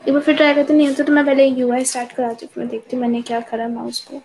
एक बार फिर ट्राई करते, नहीं होता तो मैं पहले UI स्टार्ट कराती हूँ, फिर मैं देखती हूँ मैंने क्या करा माउस को।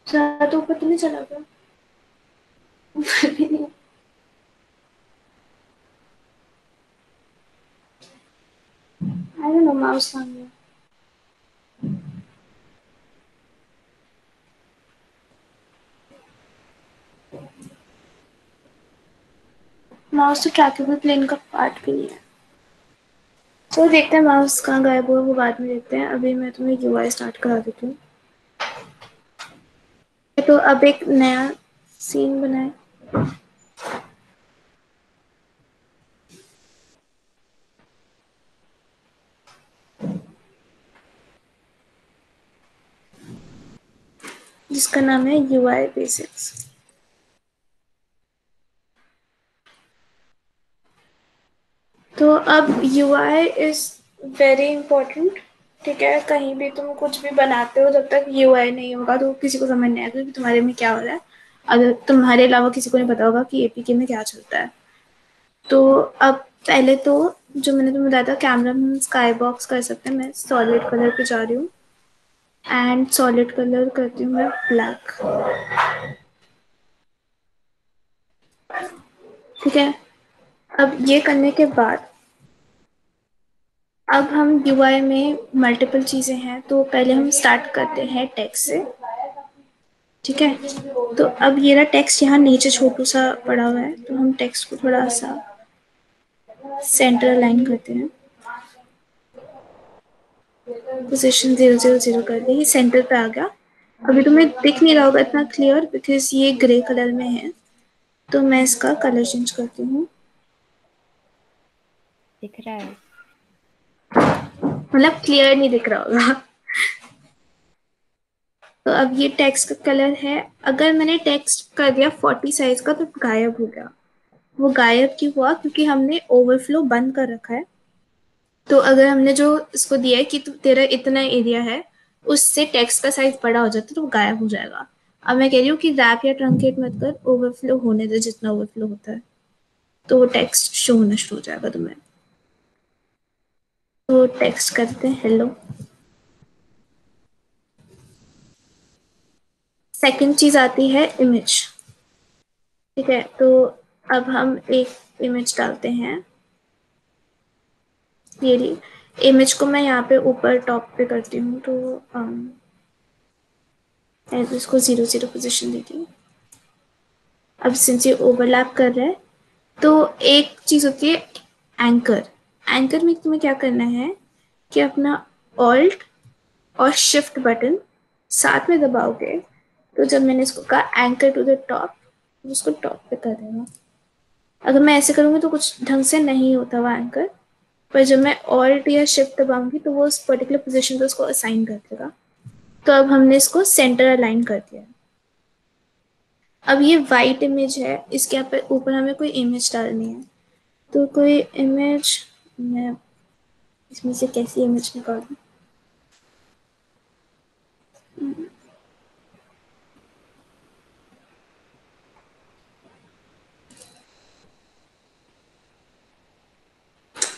तो ऊपर तो नहीं चला गया? ऊपर भी नहीं। आई डोंट नो माउस कहाँ गया। माउस तो ट्रैकेबल प्लेन का पार्ट भी नहीं है। चलो देखते हैं माउस कहाँ गायब हुआ, वो बाद में देखते हैं। अभी मैं तुम्हें UI स्टार्ट करा देती हूँ। तो अब एक नया सीन बनाए। जिसका नाम है UI बेसिक्स। तो अब UI इज वेरी इंपॉर्टेंट। ठीक है, कहीं भी तुम कुछ भी बनाते हो, जब तक UI नहीं होगा तो किसी को समझ नहीं आएगा कि तुम्हारे में क्या हो रहा है। अगर तुम्हारे अलावा किसी को नहीं पता होगा कि APK में क्या चलता है। तो अब पहले तो जो मैंने तुम्हें बताया था, कैमरा में हम स्काई बॉक्स कर सकते हैं। मैं सॉलिड कलर पे जा रही हूँ एंड सॉलिड कलर करती हूँ मैं ब्लैक। ठीक है, अब ये करने के बाद अब हम UI में मल्टीपल चीज़ें हैं, तो पहले हम स्टार्ट करते हैं टेक्स्ट से। ठीक है, तो अब ये रहा टेक्स्ट, यहाँ नीचे छोटू सा पड़ा हुआ है, तो हम टेक्स्ट को थोड़ा सा सेंटर अलाइन करते हैं। पोजीशन 000 कर दी, सेंटर पे आ गया। अभी तुम्हें दिख नहीं रहा होगा इतना क्लियर बिकॉज ये ग्रे कलर में है, तो मैं इसका कलर चेंज करती हूँ। दिख रहा है। मतलब क्लियर नहीं दिख रहा होगा। तो अब ये टेक्स्ट का कलर है। अगर मैंने टेक्स्ट कर दिया 40 साइज का तो गायब हो गया। वो गायब क्यों हुआ? क्योंकि हमने ओवरफ्लो बंद कर रखा है। तो अगर हमने जो इसको दिया है कि तेरा इतना एरिया है, उससे टेक्स्ट का साइज बड़ा हो जाता है तो वो गायब हो जाएगा। अब मैं कह रही हूँ कि रैप या ट्रंकेट मत कर, ओवरफ्लो होने दे जितना ओवरफ्लो होता है, तो वो टेक्स्ट शो होना शुरू हो जाएगा तुम्हें। तो टेक्स्ट करते हैं हेलो। सेकंड चीज आती है इमेज। ठीक है, तो अब हम एक इमेज डालते हैं। ये रही इमेज को मैं यहाँ पे ऊपर टॉप पे करती हूँ, तो इसको 0 0 पोजीशन देती हूँ। अब सिंस ये ओवरलैप कर रहा है, तो एक चीज होती है एंकर। एंकर में तुम्हें क्या करना है कि अपना ऑल्ट और शिफ्ट बटन साथ में दबाओगे, तो जब मैंने इसको कहा एंकर टू द टॉप, उसको टॉप पे कर देना। अगर मैं ऐसे करूँगी तो कुछ ढंग से नहीं होता वो एंकर, पर जब मैं ऑल्ट या शिफ्ट दबाऊंगी तो वो उस पर्टिकुलर पोजीशन पे उसको असाइन कर देगा। तो अब हमने इसको सेंटर अलाइन कर दिया। अब ये वाइट इमेज है, इसके ऊपर हमें कोई इमेज डालनी है। तो कोई इमेज, मैं इसमें से कैसी इमेज निकालूं?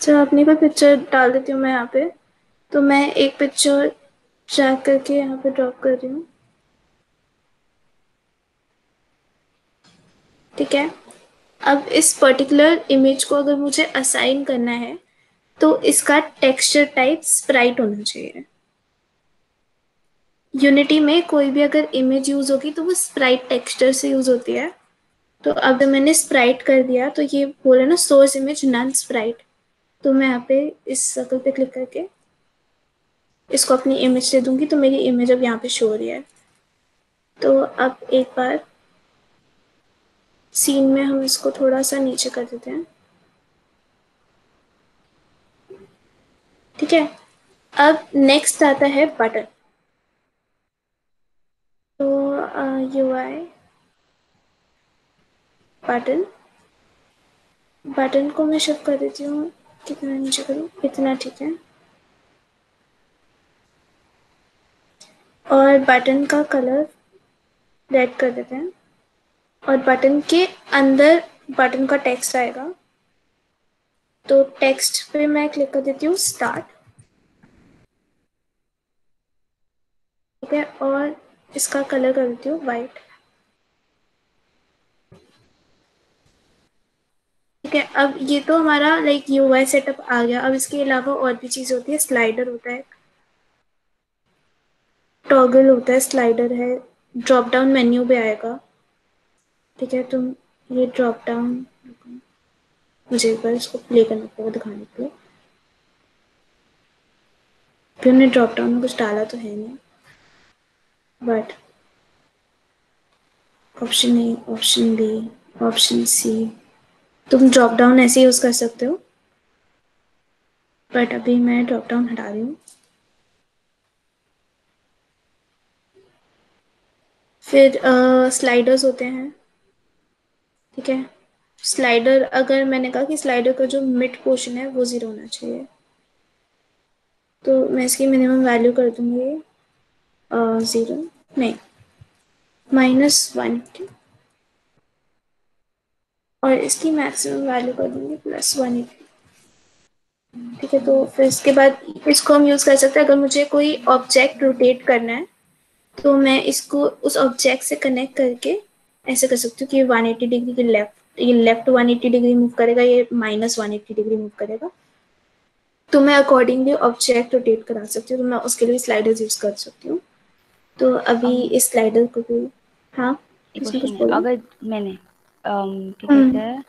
चलो अपनी कोई पिक्चर डाल देती हूँ मैं यहाँ पे। तो मैं एक पिक्चर ड्रैग करके यहाँ पे ड्रॉप कर रही हूँ। ठीक है, अब इस पर्टिकुलर इमेज को अगर मुझे असाइन करना है तो इसका टेक्सचर टाइप स्प्राइट होना चाहिए। यूनिटी में कोई भी अगर इमेज यूज होगी तो वो स्प्राइट टेक्सचर से यूज होती है। तो अब मैंने स्प्राइट कर दिया, तो ये बोले ना सोर्स इमेज नॉन स्प्राइट, तो मैं यहाँ पे इस सर्कल पे क्लिक करके इसको अपनी इमेज दे दूंगी, तो मेरी इमेज अब यहाँ पे शो हो रही है। तो अब एक बार सीन में हम इसको थोड़ा सा नीचे कर देते हैं। ठीक है, अब नेक्स्ट आता है बटन। तो UI बटन, बटन को मैं शिफ्ट कर देती हूँ। कितना नीचे करूँ? इतना, ठीक है। और बटन का कलर रेड कर देते हैं, और बटन के अंदर बटन का टेक्स्ट आएगा। तो टेक्स्ट पे मैं क्लिक कर देती हूँ स्टार्ट। ठीक है, और इसका कलर कर देती हूँ वाइट। ठीक है, अब ये तो हमारा लाइक UI सेटअप आ गया। अब इसके अलावा और भी चीज़ होती है। स्लाइडर होता है, टॉगल होता है, स्लाइडर है, ड्रॉप डाउन मेन्यू भी आएगा। ठीक है, तुम ये ड्रॉप डाउन, मुझे एक बार इसको प्ले करना पड़ेगा दिखाने के लिए। फिर हमने ड्रॉप डाउन में कुछ डाला तो है नहीं, but option A, option B, option C, तुम ड्रॉप डाउन ऐसे यूज कर सकते हो। बट अभी मैं ड्रॉप डाउन हटा रही हूँ। फिर स्लाइडर्स होते हैं। ठीक है, स्लाइडर, अगर मैंने कहा कि स्लाइडर का जो मिड पोर्शन है वो 0 होना चाहिए, तो मैं इसकी मिनिमम वैल्यू कर दूंगी 0, नहीं -1, और इसकी मैक्सिमम वैल्यू कर दूंगी +180। ठीक है, तो फिर इसके बाद इसको हम यूज़ कर सकते हैं। अगर मुझे कोई ऑब्जेक्ट रोटेट करना है तो मैं इसको उस ऑब्जेक्ट से कनेक्ट करके ऐसे कर सकती हूँ कि 180 डिग्री के लेफ्ट, ये लेफ्ट 180 डिग्री मूव करेगा, ये -180 डिग्री मूव करेगा। तो मैं अकॉर्डिंगली ऑब्जेक्ट रोटेट करा सकती हूँ, तो मैं उसके लिए स्लाइडर्स यूज कर सकती हूँ। तो अभी इस स्लाइडर को भी, हाँ एक इसमें कुछ क्वेश्चन है, बोलो। अगर मैंने क्या कहते हैं,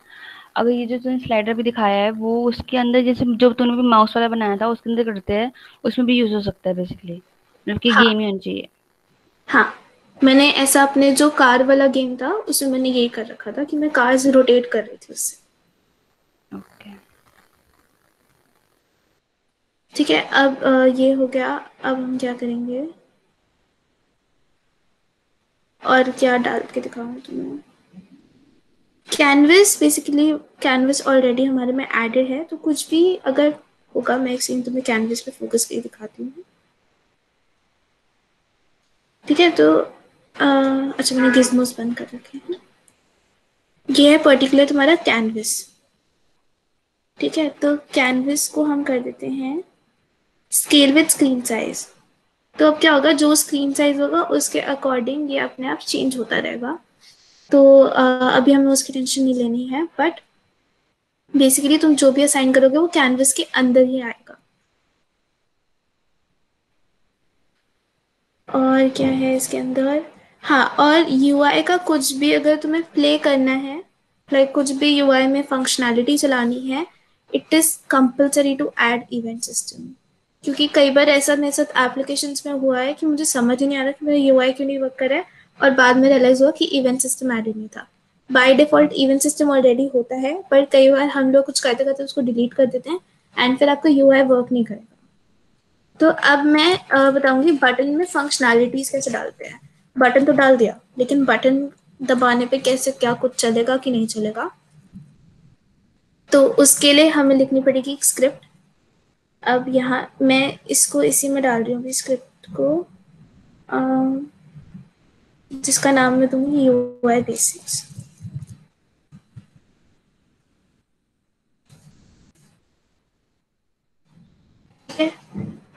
अगर ये जो तूने स्लाइडर भी दिखाया है वो उसके अंदर, जैसे जो तूने भी माउस वाला बनाया था उसके अंदर करते हैं, उसमें भी यूज हो सकता है बेसिकली, मतलब कि हाँ गेम ही होनी चाहिए। हाँ, मैंने ऐसा अपने जो कार वाला गेम था उसमें मैंने यही कर रखा था कि मैं कार्स रोटेट कर रही थी उससे। ओके। ठीक है, अब ये हो गया। अब हम क्या करेंगे, और क्या डाल के दिखाऊं तुम्हें? कैनवस, बेसिकली कैनवस ऑलरेडी हमारे में एडेड है, तो कुछ भी अगर होगा मैं एक सीन तुम्हें कैनवस पे फोकस करके दिखाती हूँ। ठीक है, तो अच्छा मैंने गिज़मोस बंद कर रखे हैं। ये है पर्टिकुलर तुम्हारा कैनवस। ठीक है, तो कैनवस को हम कर देते हैं स्केल विद स्क्रीन साइज। तो अब क्या होगा, जो स्क्रीन साइज होगा उसके अकॉर्डिंग ये अपने आप चेंज होता रहेगा। तो अभी हमें उसकी टेंशन नहीं लेनी है, बट बेसिकली तुम जो भी असाइन करोगे वो कैनवस के अंदर ही आएगा। और क्या है इसके अंदर, हाँ, और यूआई का कुछ भी अगर तुम्हें प्ले करना है, लाइक कुछ भी यूआई में फंक्शनैलिटी चलानी है, it is compulsory to add event system. क्योंकि कई बार ऐसा मेरे साथ एप्लीकेशंस में हुआ है कि मुझे समझ ही नहीं आ रहा कि मेरा यूआई क्यों नहीं वर्क कर रहा है, और बाद में रियलाइज हुआ कि इवेंट सिस्टम ऐड ही नहीं था। By default event system already होता है, पर कई बार हम लोग कुछ करते करते उसको डिलीट कर देते हैं एंड फिर आपका यूआई वर्क नहीं करेगा। तो अब मैं बताऊंगी बटन में फंक्शनैलिटीज कैसे डालते हैं। बटन तो डाल दिया, लेकिन बटन दबाने पे कैसे क्या कुछ चलेगा कि नहीं चलेगा, तो उसके लिए हमें लिखनी पड़ेगी एक स्क्रिप्ट। अब यहाँ मैं इसको इसी में डाल रही हूँ स्क्रिप्ट को, जिसका नाम मैं दूंगी यूआई बेसिक्स। ठीक है,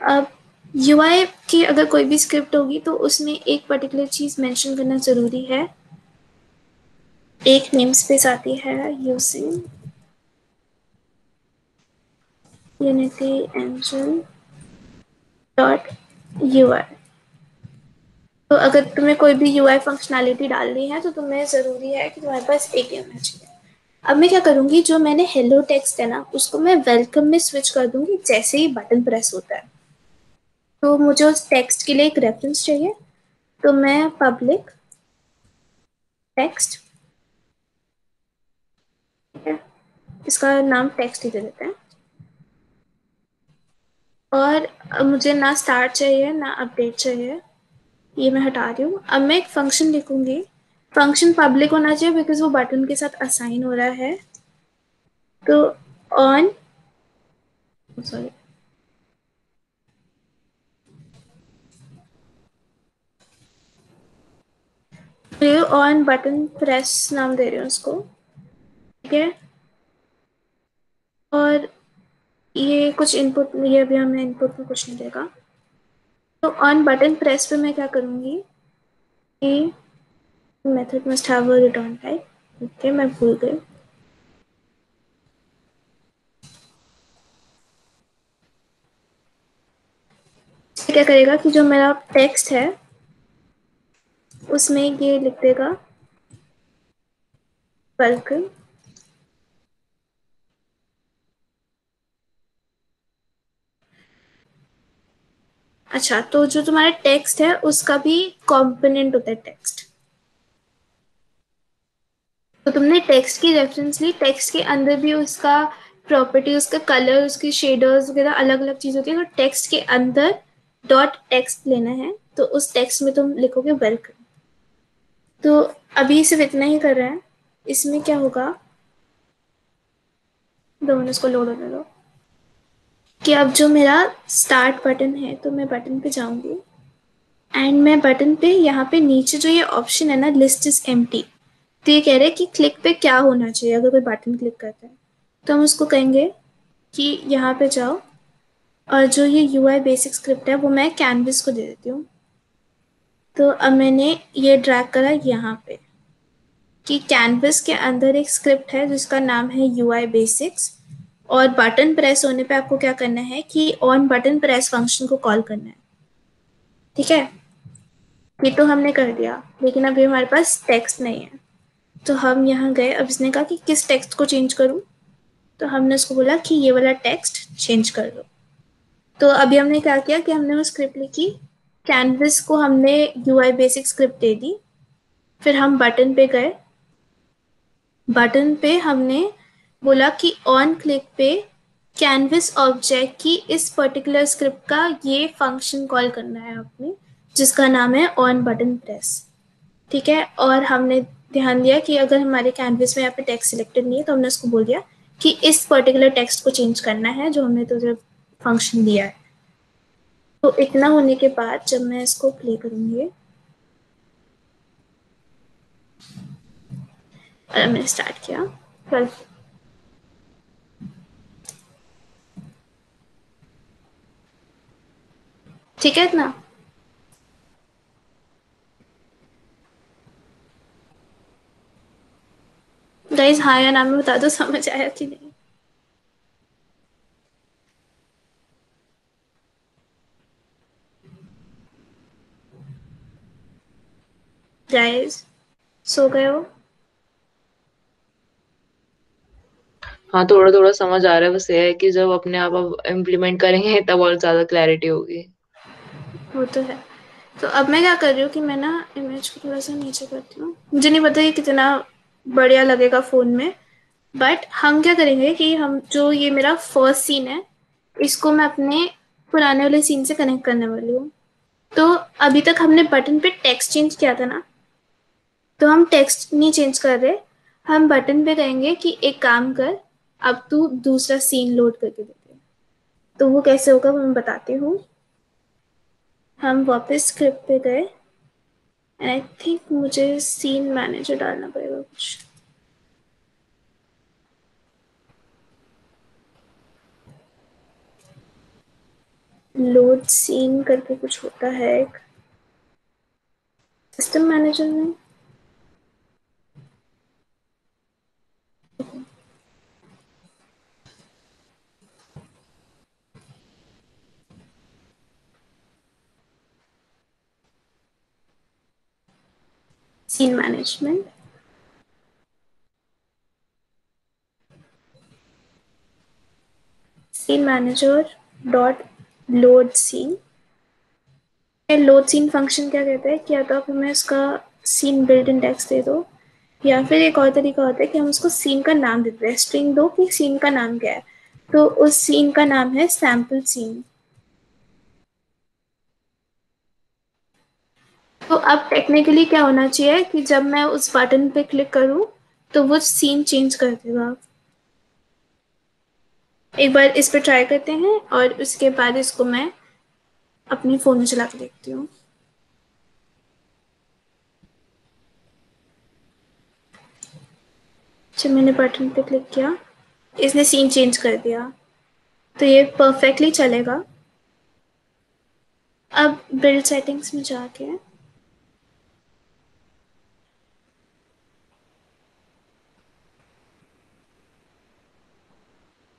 अब यूआई की अगर कोई भी स्क्रिप्ट होगी तो उसमें एक पर्टिकुलर चीज मेंशन करना जरूरी है। एक नेम स्पेस आती है using unity engine dot UI. तो अगर तुम्हें कोई भी यूआई फंक्शनैलिटी डालनी है तो तुम्हें ज़रूरी है कि तुम्हारे पास एक होना चाहिए। अब मैं क्या करूँगी, जो मैंने हेलो टेक्स्ट है ना उसको मैं वेलकम में स्विच कर दूंगी जैसे ही बटन प्रेस होता है। तो मुझे उस टेक्स्ट के लिए एक रेफरेंस चाहिए, तो मैं पब्लिक टेक्स्ट, ठीक है, इसका नाम टेक्स्ट ही दे देते हैं। और अब मुझे ना स्टार्ट चाहिए ना अपडेट चाहिए, ये मैं हटा रही हूँ। अब मैं एक फंक्शन लिखूंगी, फंक्शन पब्लिक होना चाहिए बिकॉज वो बटन के साथ असाइन हो रहा है। तो on, sorry, on button press नाम दे रही हूँ उसको, ठीक है। और ये कुछ इनपुट, ये अभी हमें इनपुट में कुछ नहीं देगा। तो ऑन बटन प्रेस पे मैं क्या करूँगी कि method must have a return type, okay मैं भूल गई। क्या करेगा कि जो मेरा टेक्स्ट है उसमें ये लिख देगा वेलकम। अच्छा, तो जो तुम्हारा टेक्स्ट है उसका भी कंपोनेंट होता है टेक्स्ट। तो तुमने टेक्स्ट की रेफरेंस ली, टेक्स्ट के अंदर भी उसका प्रॉपर्टी, उसका कलर, उसकी शेडर्स वगैरह अलग अलग चीज होती है। तो टेक्स्ट के अंदर डॉट टेक्स्ट लेना है, तो उस टेक्स्ट में तुम लिखोगे वेलकम। तो अभी सिर्फ इतना ही कर रहे हैं। इसमें क्या होगा, 2 मिनट इसको लोड होने दो, कि अब जो मेरा स्टार्ट बटन है तो मैं बटन पे जाऊंगी एंड मैं बटन पे यहाँ पे नीचे जो ये ऑप्शन है ना लिस्ट इज एम्प्टी, तो ये कह रहे हैं कि क्लिक पे क्या होना चाहिए अगर कोई बटन क्लिक करता है। तो हम उसको कहेंगे कि यहाँ पे जाओ, और जो ये यूआई बेसिक स्क्रिप्ट है वो मैं कैनवस को दे देती हूँ। तो अब मैंने ये ड्रैग करा यहाँ पे कि कैनवस के अंदर एक स्क्रिप्ट है जिसका नाम है यूआई बेसिक्स, और बटन प्रेस होने पे आपको क्या करना है कि ऑन बटन प्रेस फंक्शन को कॉल करना है। ठीक है, ये तो हमने कर दिया, लेकिन अभी हमारे पास टेक्स्ट नहीं है। तो हम यहाँ गए, अब इसने कहा कि किस टेक्स्ट को चेंज करूँ, तो हमने उसको बोला कि ये वाला टेक्स्ट चेंज कर दो। तो अभी हमने क्या किया कि हमने वो स्क्रिप्ट लिखी, कैनवस को हमने यूआई बेसिक स्क्रिप्ट दे दी, फिर हम बटन पे गए, बटन पे हमने बोला कि ऑन क्लिक पे कैनवस ऑब्जेक्ट की इस पर्टिकुलर स्क्रिप्ट का ये फंक्शन कॉल करना है आपने, जिसका नाम है ऑन बटन प्रेस। ठीक है, और हमने ध्यान दिया कि अगर हमारे कैनवस में यहाँ पे टेक्स्ट सिलेक्टेड नहीं है तो हमने उसको बोल दिया कि इस पर्टिकुलर टेक्स्ट को चेंज करना है जो हमने तुझे फंक्शन दिया है। तो इतना होने के बाद जब मैं इसको प्ले करूँगी, मैंने स्टार्ट किया, चल ठीक है इतना। हाँ या ना में बता दो समझ आया कि नहीं। गाइस सो गए हो? हाँ, थोड़ा थोड़ा समझ आ रहा है, बस ये है कि जब अपने आप अब इम्प्लीमेंट करेंगे तब और ज्यादा क्लैरिटी होगी। वो तो है। तो अब मैं क्या कर रही हूँ कि मैं ना इमेज को थोड़ा सा नीचे करती हूँ। मुझे नहीं पता ये कितना बढ़िया लगेगा फ़ोन में, बट हम क्या करेंगे कि हम जो ये मेरा फर्स्ट सीन है इसको मैं अपने पुराने वाले सीन से कनेक्ट करने वाली हूँ। तो अभी तक हमने बटन पे टेक्स्ट चेंज किया था ना, तो हम टेक्स्ट नहीं चेंज कर रहे, हम बटन पे कहेंगे कि एक काम कर, अब तू दूसरा सीन लोड करके दे दे। तो वो कैसे होगा वो मैं बताती हूँ। हम वापस स्क्रिप्ट पे गए एंड आई थिंक मुझे सीन मैनेजर डालना पड़ेगा कुछ। लोड सीन करके कुछ होता है एक सिस्टम मैनेजर में। Scene management, scene manager dot load scene. Load scene function क्या कहता है कि या तो आप हमें उसका सीन बिल्ट इंडेक्स दे दो, या फिर एक और तरीका होता है कि हम उसको सीन का नाम देते हैं, स्ट्रिंग दो कि सीन का नाम क्या है। तो उस सीन का नाम है सैम्पल सीन। तो अब टेक्निकली क्या होना चाहिए कि जब मैं उस बटन पे क्लिक करूँ तो वो सीन चेंज कर देगा। एक बार इस पे ट्राई करते हैं और उसके बाद इसको मैं अपनी फ़ोन में चला के देखती हूँ। जब मैंने बटन पे क्लिक किया इसने सीन चेंज कर दिया, तो ये परफेक्टली चलेगा। अब बिल्ड सेटिंग्स में जाके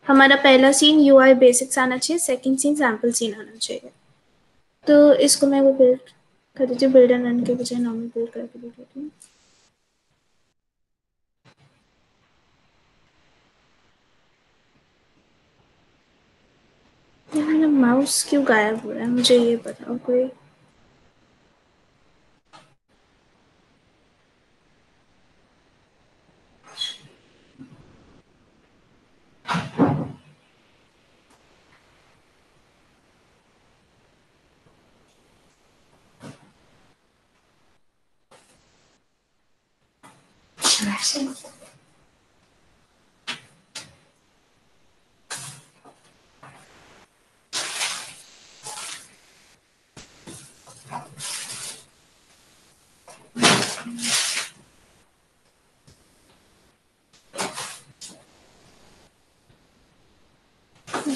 हमारा पहला सीन UI बेसिक्स आना चाहिए, सेकंड सीन सैम्पल सीन आना चाहिए। तो इसको मैं वो बिल्ड कर देती हूँ, बिल्ड एंड रन के बजाय नॉर्मल बिल्ड करके देख लेती हूँ। ये मेरा माउस क्यों गायब हो रहा है मुझे ये बताओ कोई।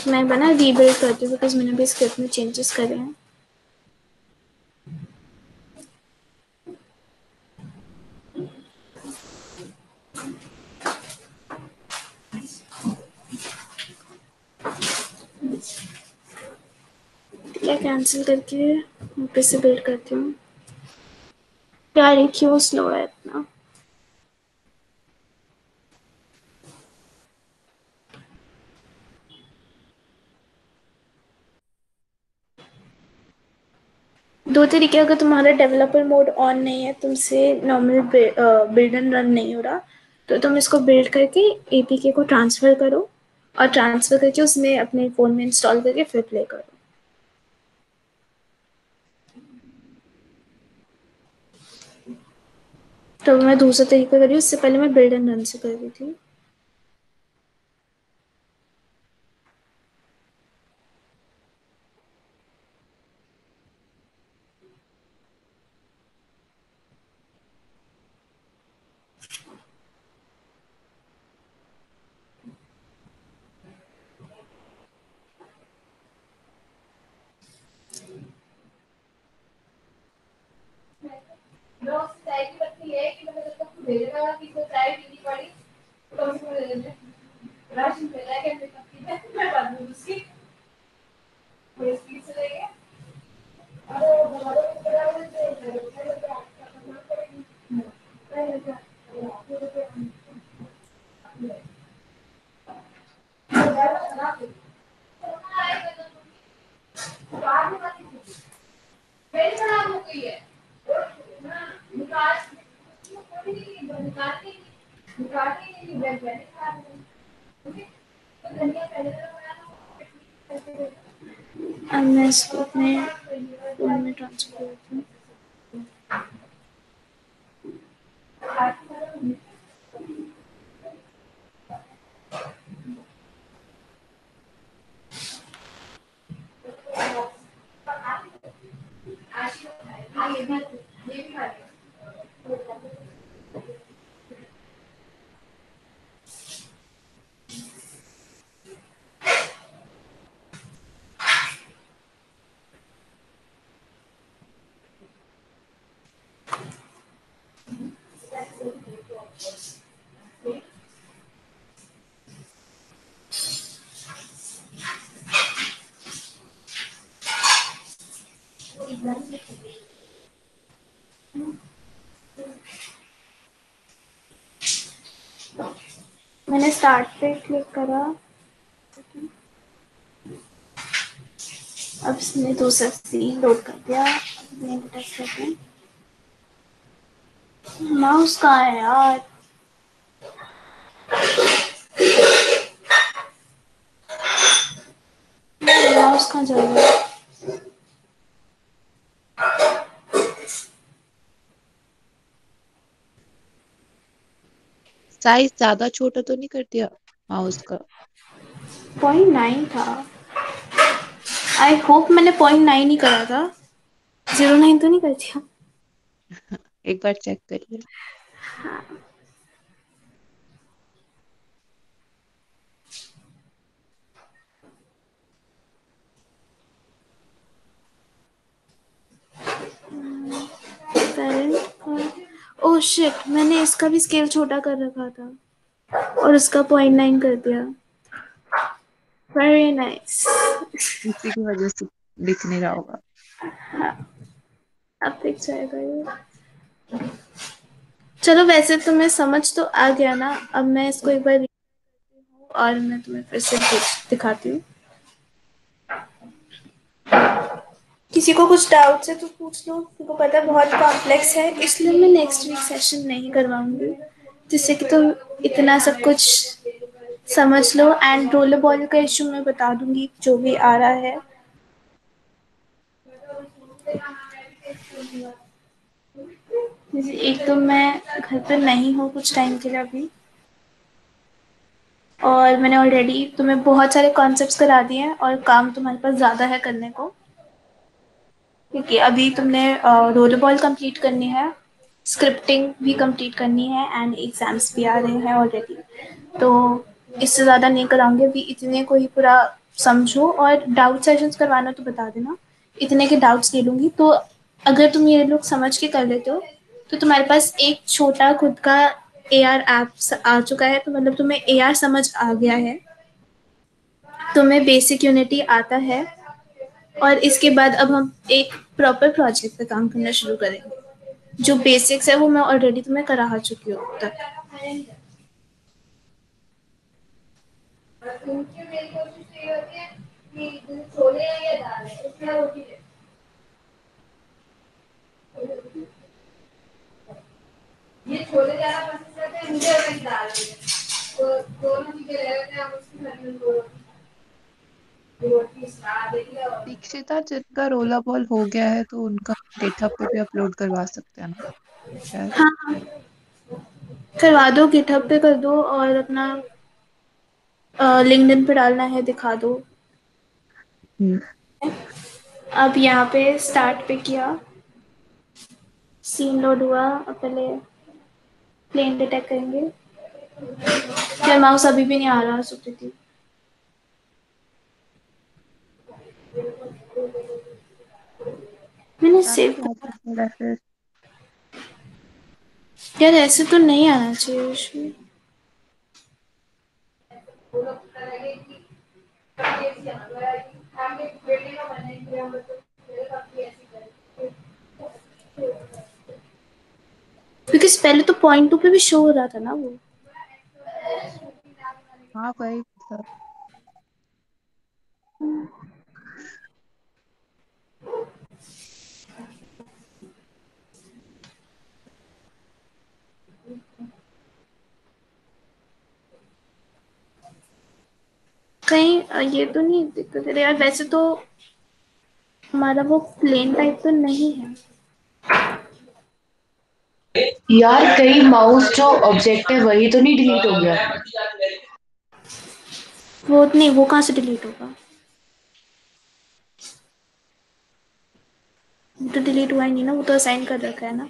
मैं बना रीबिल्ड करती हूँ बिकॉज मैंने भी स्क्रिप्ट में चेंजेस करे हैं। या कैंसिल करके वापस से बिल्ड करती हूँ। यार ये क्यों स्लो है इतना। दो तरीके, अगर तुम्हारा डेवलपर मोड ऑन नहीं है, तुमसे नॉर्मल बिल्ड एंड रन नहीं हो रहा, तो तुम इसको बिल्ड करके APK को ट्रांसफ़र करो और ट्रांसफ़र करके उसमें अपने फ़ोन में इंस्टॉल करके फिर प्ले करो। तो मैं दूसरा तरीका कर रही हूँ, उससे पहले मैं बिल्ड एंड रन से कर रही थी। अब मैं इसको अपने फोन में ट्रांसफर करती हूँ। मैंने स्टार्ट पे क्लिक करा। अब इसने दूसरा सीन लोड कर दिया। डिटेक्ट करते हैं। माउस कहाँ है यार? माउस कहाँ जा रहा है? साइज ज्यादा छोटा तो नहीं कर दिया माउस का? 0.9 था। आई होप मैंने 0.9 ही करा था। 0.9 तो नहीं कर दिया। एक बार चेक करिए। ओह शिट, मैंने इसका भी स्केल छोटा कर रखा था और उसका 0.9 कर दिया। Very nice. इसी की वजह से दिख नहीं रहा होगा। अब दिख जाएगा ये। चलो, वैसे तुम्हें समझ तो आ गया ना? अब मैं इसको एक बार और मैं तुम्हें फिर से दिखाती हूँ। किसी को कुछ डाउट है तो पूछ लो। तुमको पता है बहुत कॉम्प्लेक्स है, इसलिए मैं नेक्स्ट वीक सेशन नहीं करवाऊंगी, जिससे कि तुम इतना सब कुछ समझ लो। एंड रोलर बॉल का इशू मैं बता दूंगी जो भी आ रहा है। एक तो मैं घर पर नहीं हूँ कुछ टाइम के लिए अभी, और मैंने ऑलरेडी तुम्हें बहुत सारे कॉन्सेप्ट्स करा दिए हैं और काम तुम्हारे पास ज़्यादा है करने को, क्योंकि अभी तुमने रोलर बॉल कंप्लीट करनी है, स्क्रिप्टिंग भी कंप्लीट करनी है एंड एग्जाम्स भी आ रहे हैं ऑलरेडी। तो इससे ज़्यादा नहीं कराऊंगी अभी। इतने को ही पूरा समझो, और डाउट सेशंस करवाना तो बता देना। इतने के डाउट्स ले लूँगी। तो अगर तुम ये लोग समझ के कर लेते हो तो तुम्हारे पास एक छोटा खुद का AR ऐप आ चुका है। तो मतलब तुम्हें AR समझ आ गया है, तुम्हें बेसिक यूनिटी आता है, और इसके बाद अब हम एक प्रॉपर प्रोजेक्ट पे काम करना शुरू करेंगे। जो बेसिक्स है वो मैं ऑलरेडी तुम्हें करा चुकी हूँ अब तक। ये छोले ज्यादा पसंद करते हैं, मुझे अलग दाल है। तो दोनों चीजें ले लेते हैं हम उसके घर में। रोटी सलाद देखिए। दीक्षिता, जिनका रोला बॉल हो गया है तो उनका गिटहब पे भी अपलोड करवा सकते हैं ना शायद? हाँ, करवा दो, गिटहब पे कर दो और अपना लिंक्डइन पे डालना है दिखा दो। हम्म। अब यहाँ पे स्टार्ट पे किया, सीन लोड हुआ। अब पहले प्लेन डिटेक्ट करेंगे। फिर माउस अभी भी नहीं आ रहा सुप्रीति। मैंने पता नहीं सेव क्या चल रहा है फिर। यार, ऐसे तो नहीं आना चाहिए इसमें। क्योंकि पहले तो पॉइंट 2 पे भी शो हो रहा था ना वो। हाँ वही मतलब। कहीं ये तो नहीं दिक्कत है यार, वैसे तो हमारा वो प्लेन टाइप तो नहीं है। यार कहीं माउस जो ऑब्जेक्ट है वही तो नहीं डिलीट हो गया? वो नहीं, वो कहाँ से डिलीट होगा? वो तो डिलीट हुआ ही नहीं ना, वो तो असाइन कर रखा है ना।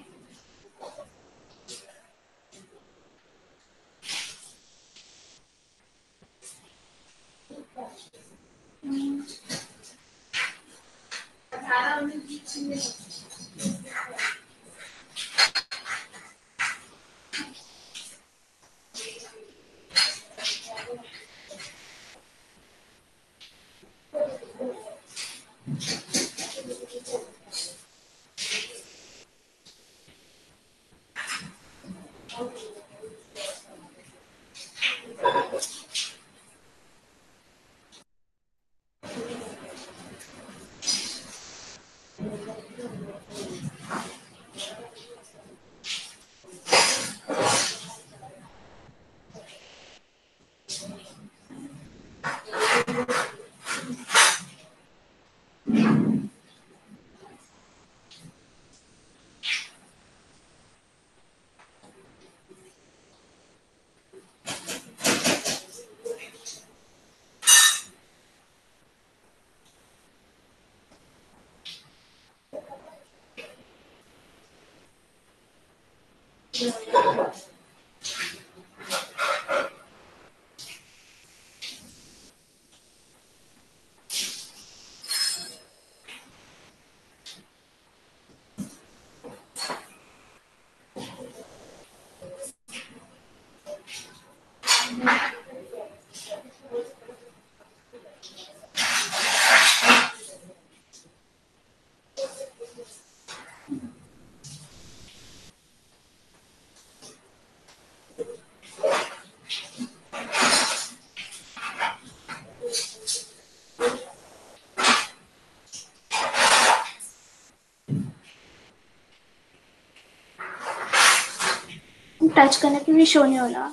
टच करने पे भी शो नहीं हो रहा,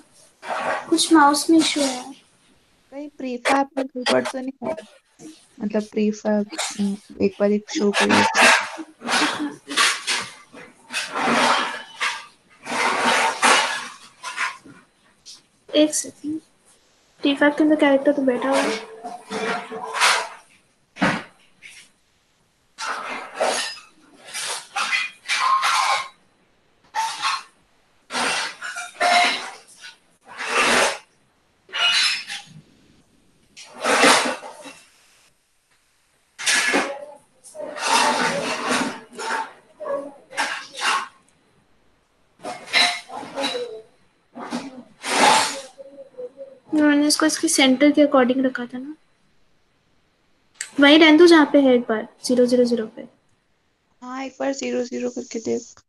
कुछ माउस में इशू है। कहीं प्रीफैब में गड़बड़ तो नहीं है? मतलब प्रीफैब एक बार एक शो करिए चेक। एक सेकंड, टीफैक्ट के अंदर कैरेक्टर तो बैठा हुआ है। मैंने इसको इसके सेंटर के अकॉर्डिंग रखा था ना, वही रहने दो जहाँ पे है, एक बार 0 0 0 पे। हाँ एक बार 0 0 करके देख।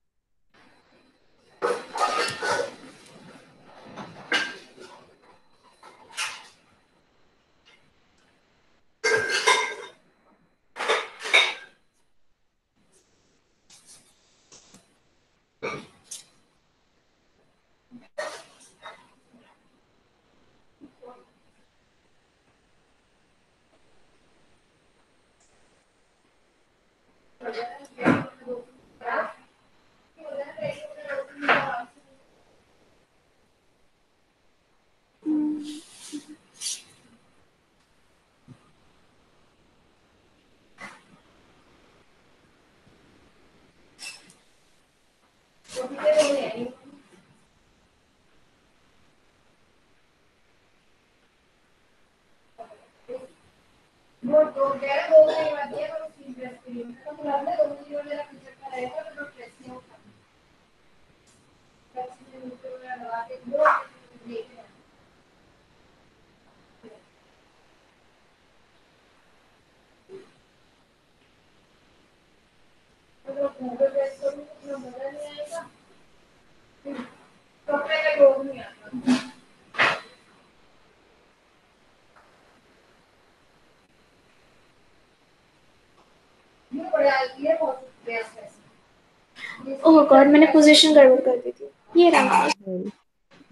ओह गॉड, मैंने पोजीशन गड़बड़ कर दी थी। ये रहा।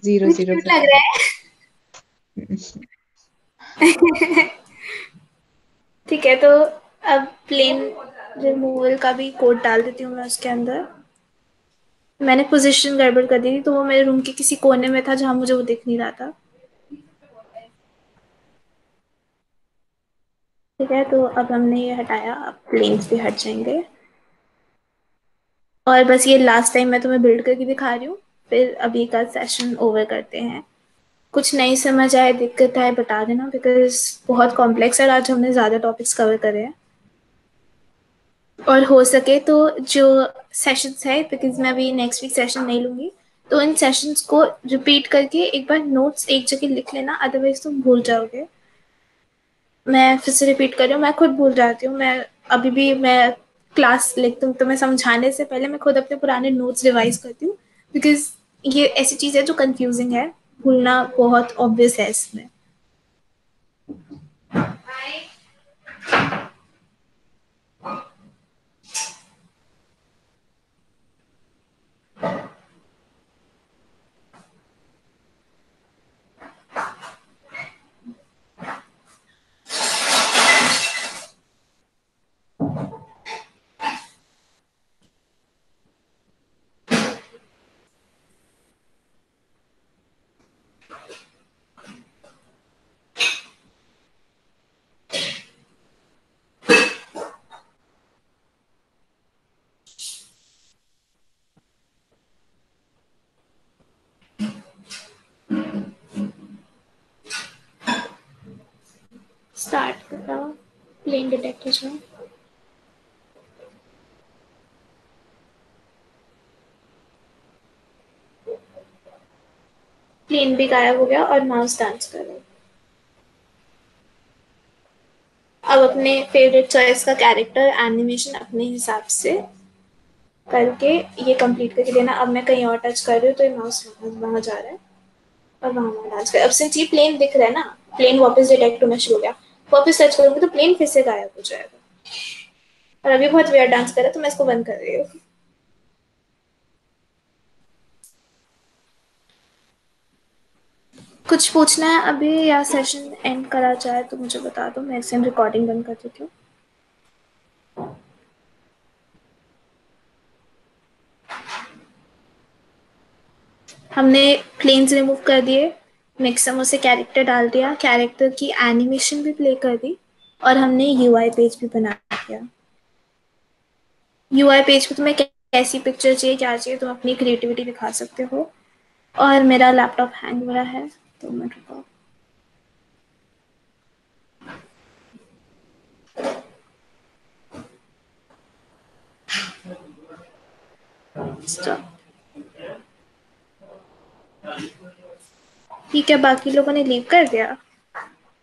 0-0 क्यूट पे लग था। रहा है। ठीक है, तो अब प्लेन रिमूवल का भी कोड डाल देती हूँ मैं उसके अंदर। मैंने पोजीशन गड़बड़ कर दी थी, तो वो मेरे रूम के किसी कोने में था जहाँ मुझे वो दिख नहीं रहा था। ठीक है, तो अब हमने ये हटाया, अब प्लेन्स भी हट जाएंगे। और बस ये लास्ट टाइम मैं तुम्हें बिल्ड करके दिखा रही हूँ, फिर अभी का सेशन ओवर करते हैं। कुछ नहीं समझ आए, दिक्कत आए बता देना, बिकॉज बहुत कॉम्प्लेक्स है, आज हमने ज़्यादा टॉपिक्स कवर करे हैं। और हो सके तो जो सेशंस है, बिकॉज मैं अभी नेक्स्ट वीक सेशन नहीं लूँगी, तो इन सेशंस को रिपीट करके एक बार नोट्स एक जगह लिख लेना, अदरवाइज तुम भूल जाओगे। मैं फिर से रिपीट कर रही हूँ, मैं खुद भूल जाती हूँ। मैं अभी भी मैं क्लास लिखती हूँ तो मैं समझाने से पहले मैं खुद अपने पुराने नोट्स रिवाइज करती हूँ, बिकॉज ये ऐसी चीज़ है जो कंफ्यूजिंग है, भूलना बहुत ऑब्वियस है इसमें। स्टार्ट करता हूँ प्लेन डिटेक्टर में। प्लेन भी गायब हो गया और माउस डांस कर रहा है। अब अपने फेवरेट चॉइस का कैरेक्टर एनिमेशन अपने हिसाब से करके ये कंप्लीट करके देना। अब मैं कहीं और टच कर रही हूँ तो ये माउस वहाँ जा रहा है और वहाँ डांस कर। अब सिंस ये प्लेन दिख रहा है ना, प्लेन वापस डिटेक्ट होना शुरू हो गया, वापस टच करूँगी तो प्लेन फिर से गायब हो जाएगा। और अभी बहुत वेयर डांस कर रहा है तो मैं इसको बंद कर रही हूँ। कुछ पूछना है अभी या सेशन एंड करा जाए तो मुझे बता दो, मैं इससे रिकॉर्डिंग बंद कर देती हूँ। हमने प्लेन्स रिमूव कर दिए, मिक्सम से कैरेक्टर डाल दिया, कैरेक्टर की एनिमेशन भी प्ले कर दी, और हमने यूआई पेज भी बना दिया। यूआई पेज पे तुम्हें कैसी पिक्चर चाहिए, क्या चाहिए, तुम अपनी क्रिएटिविटी दिखा सकते हो। और मेरा लैपटॉप हैंग हो रहा है तो मैं रुको। स्टॉप। ठीक है, बाकी लोगों ने लीव कर दिया।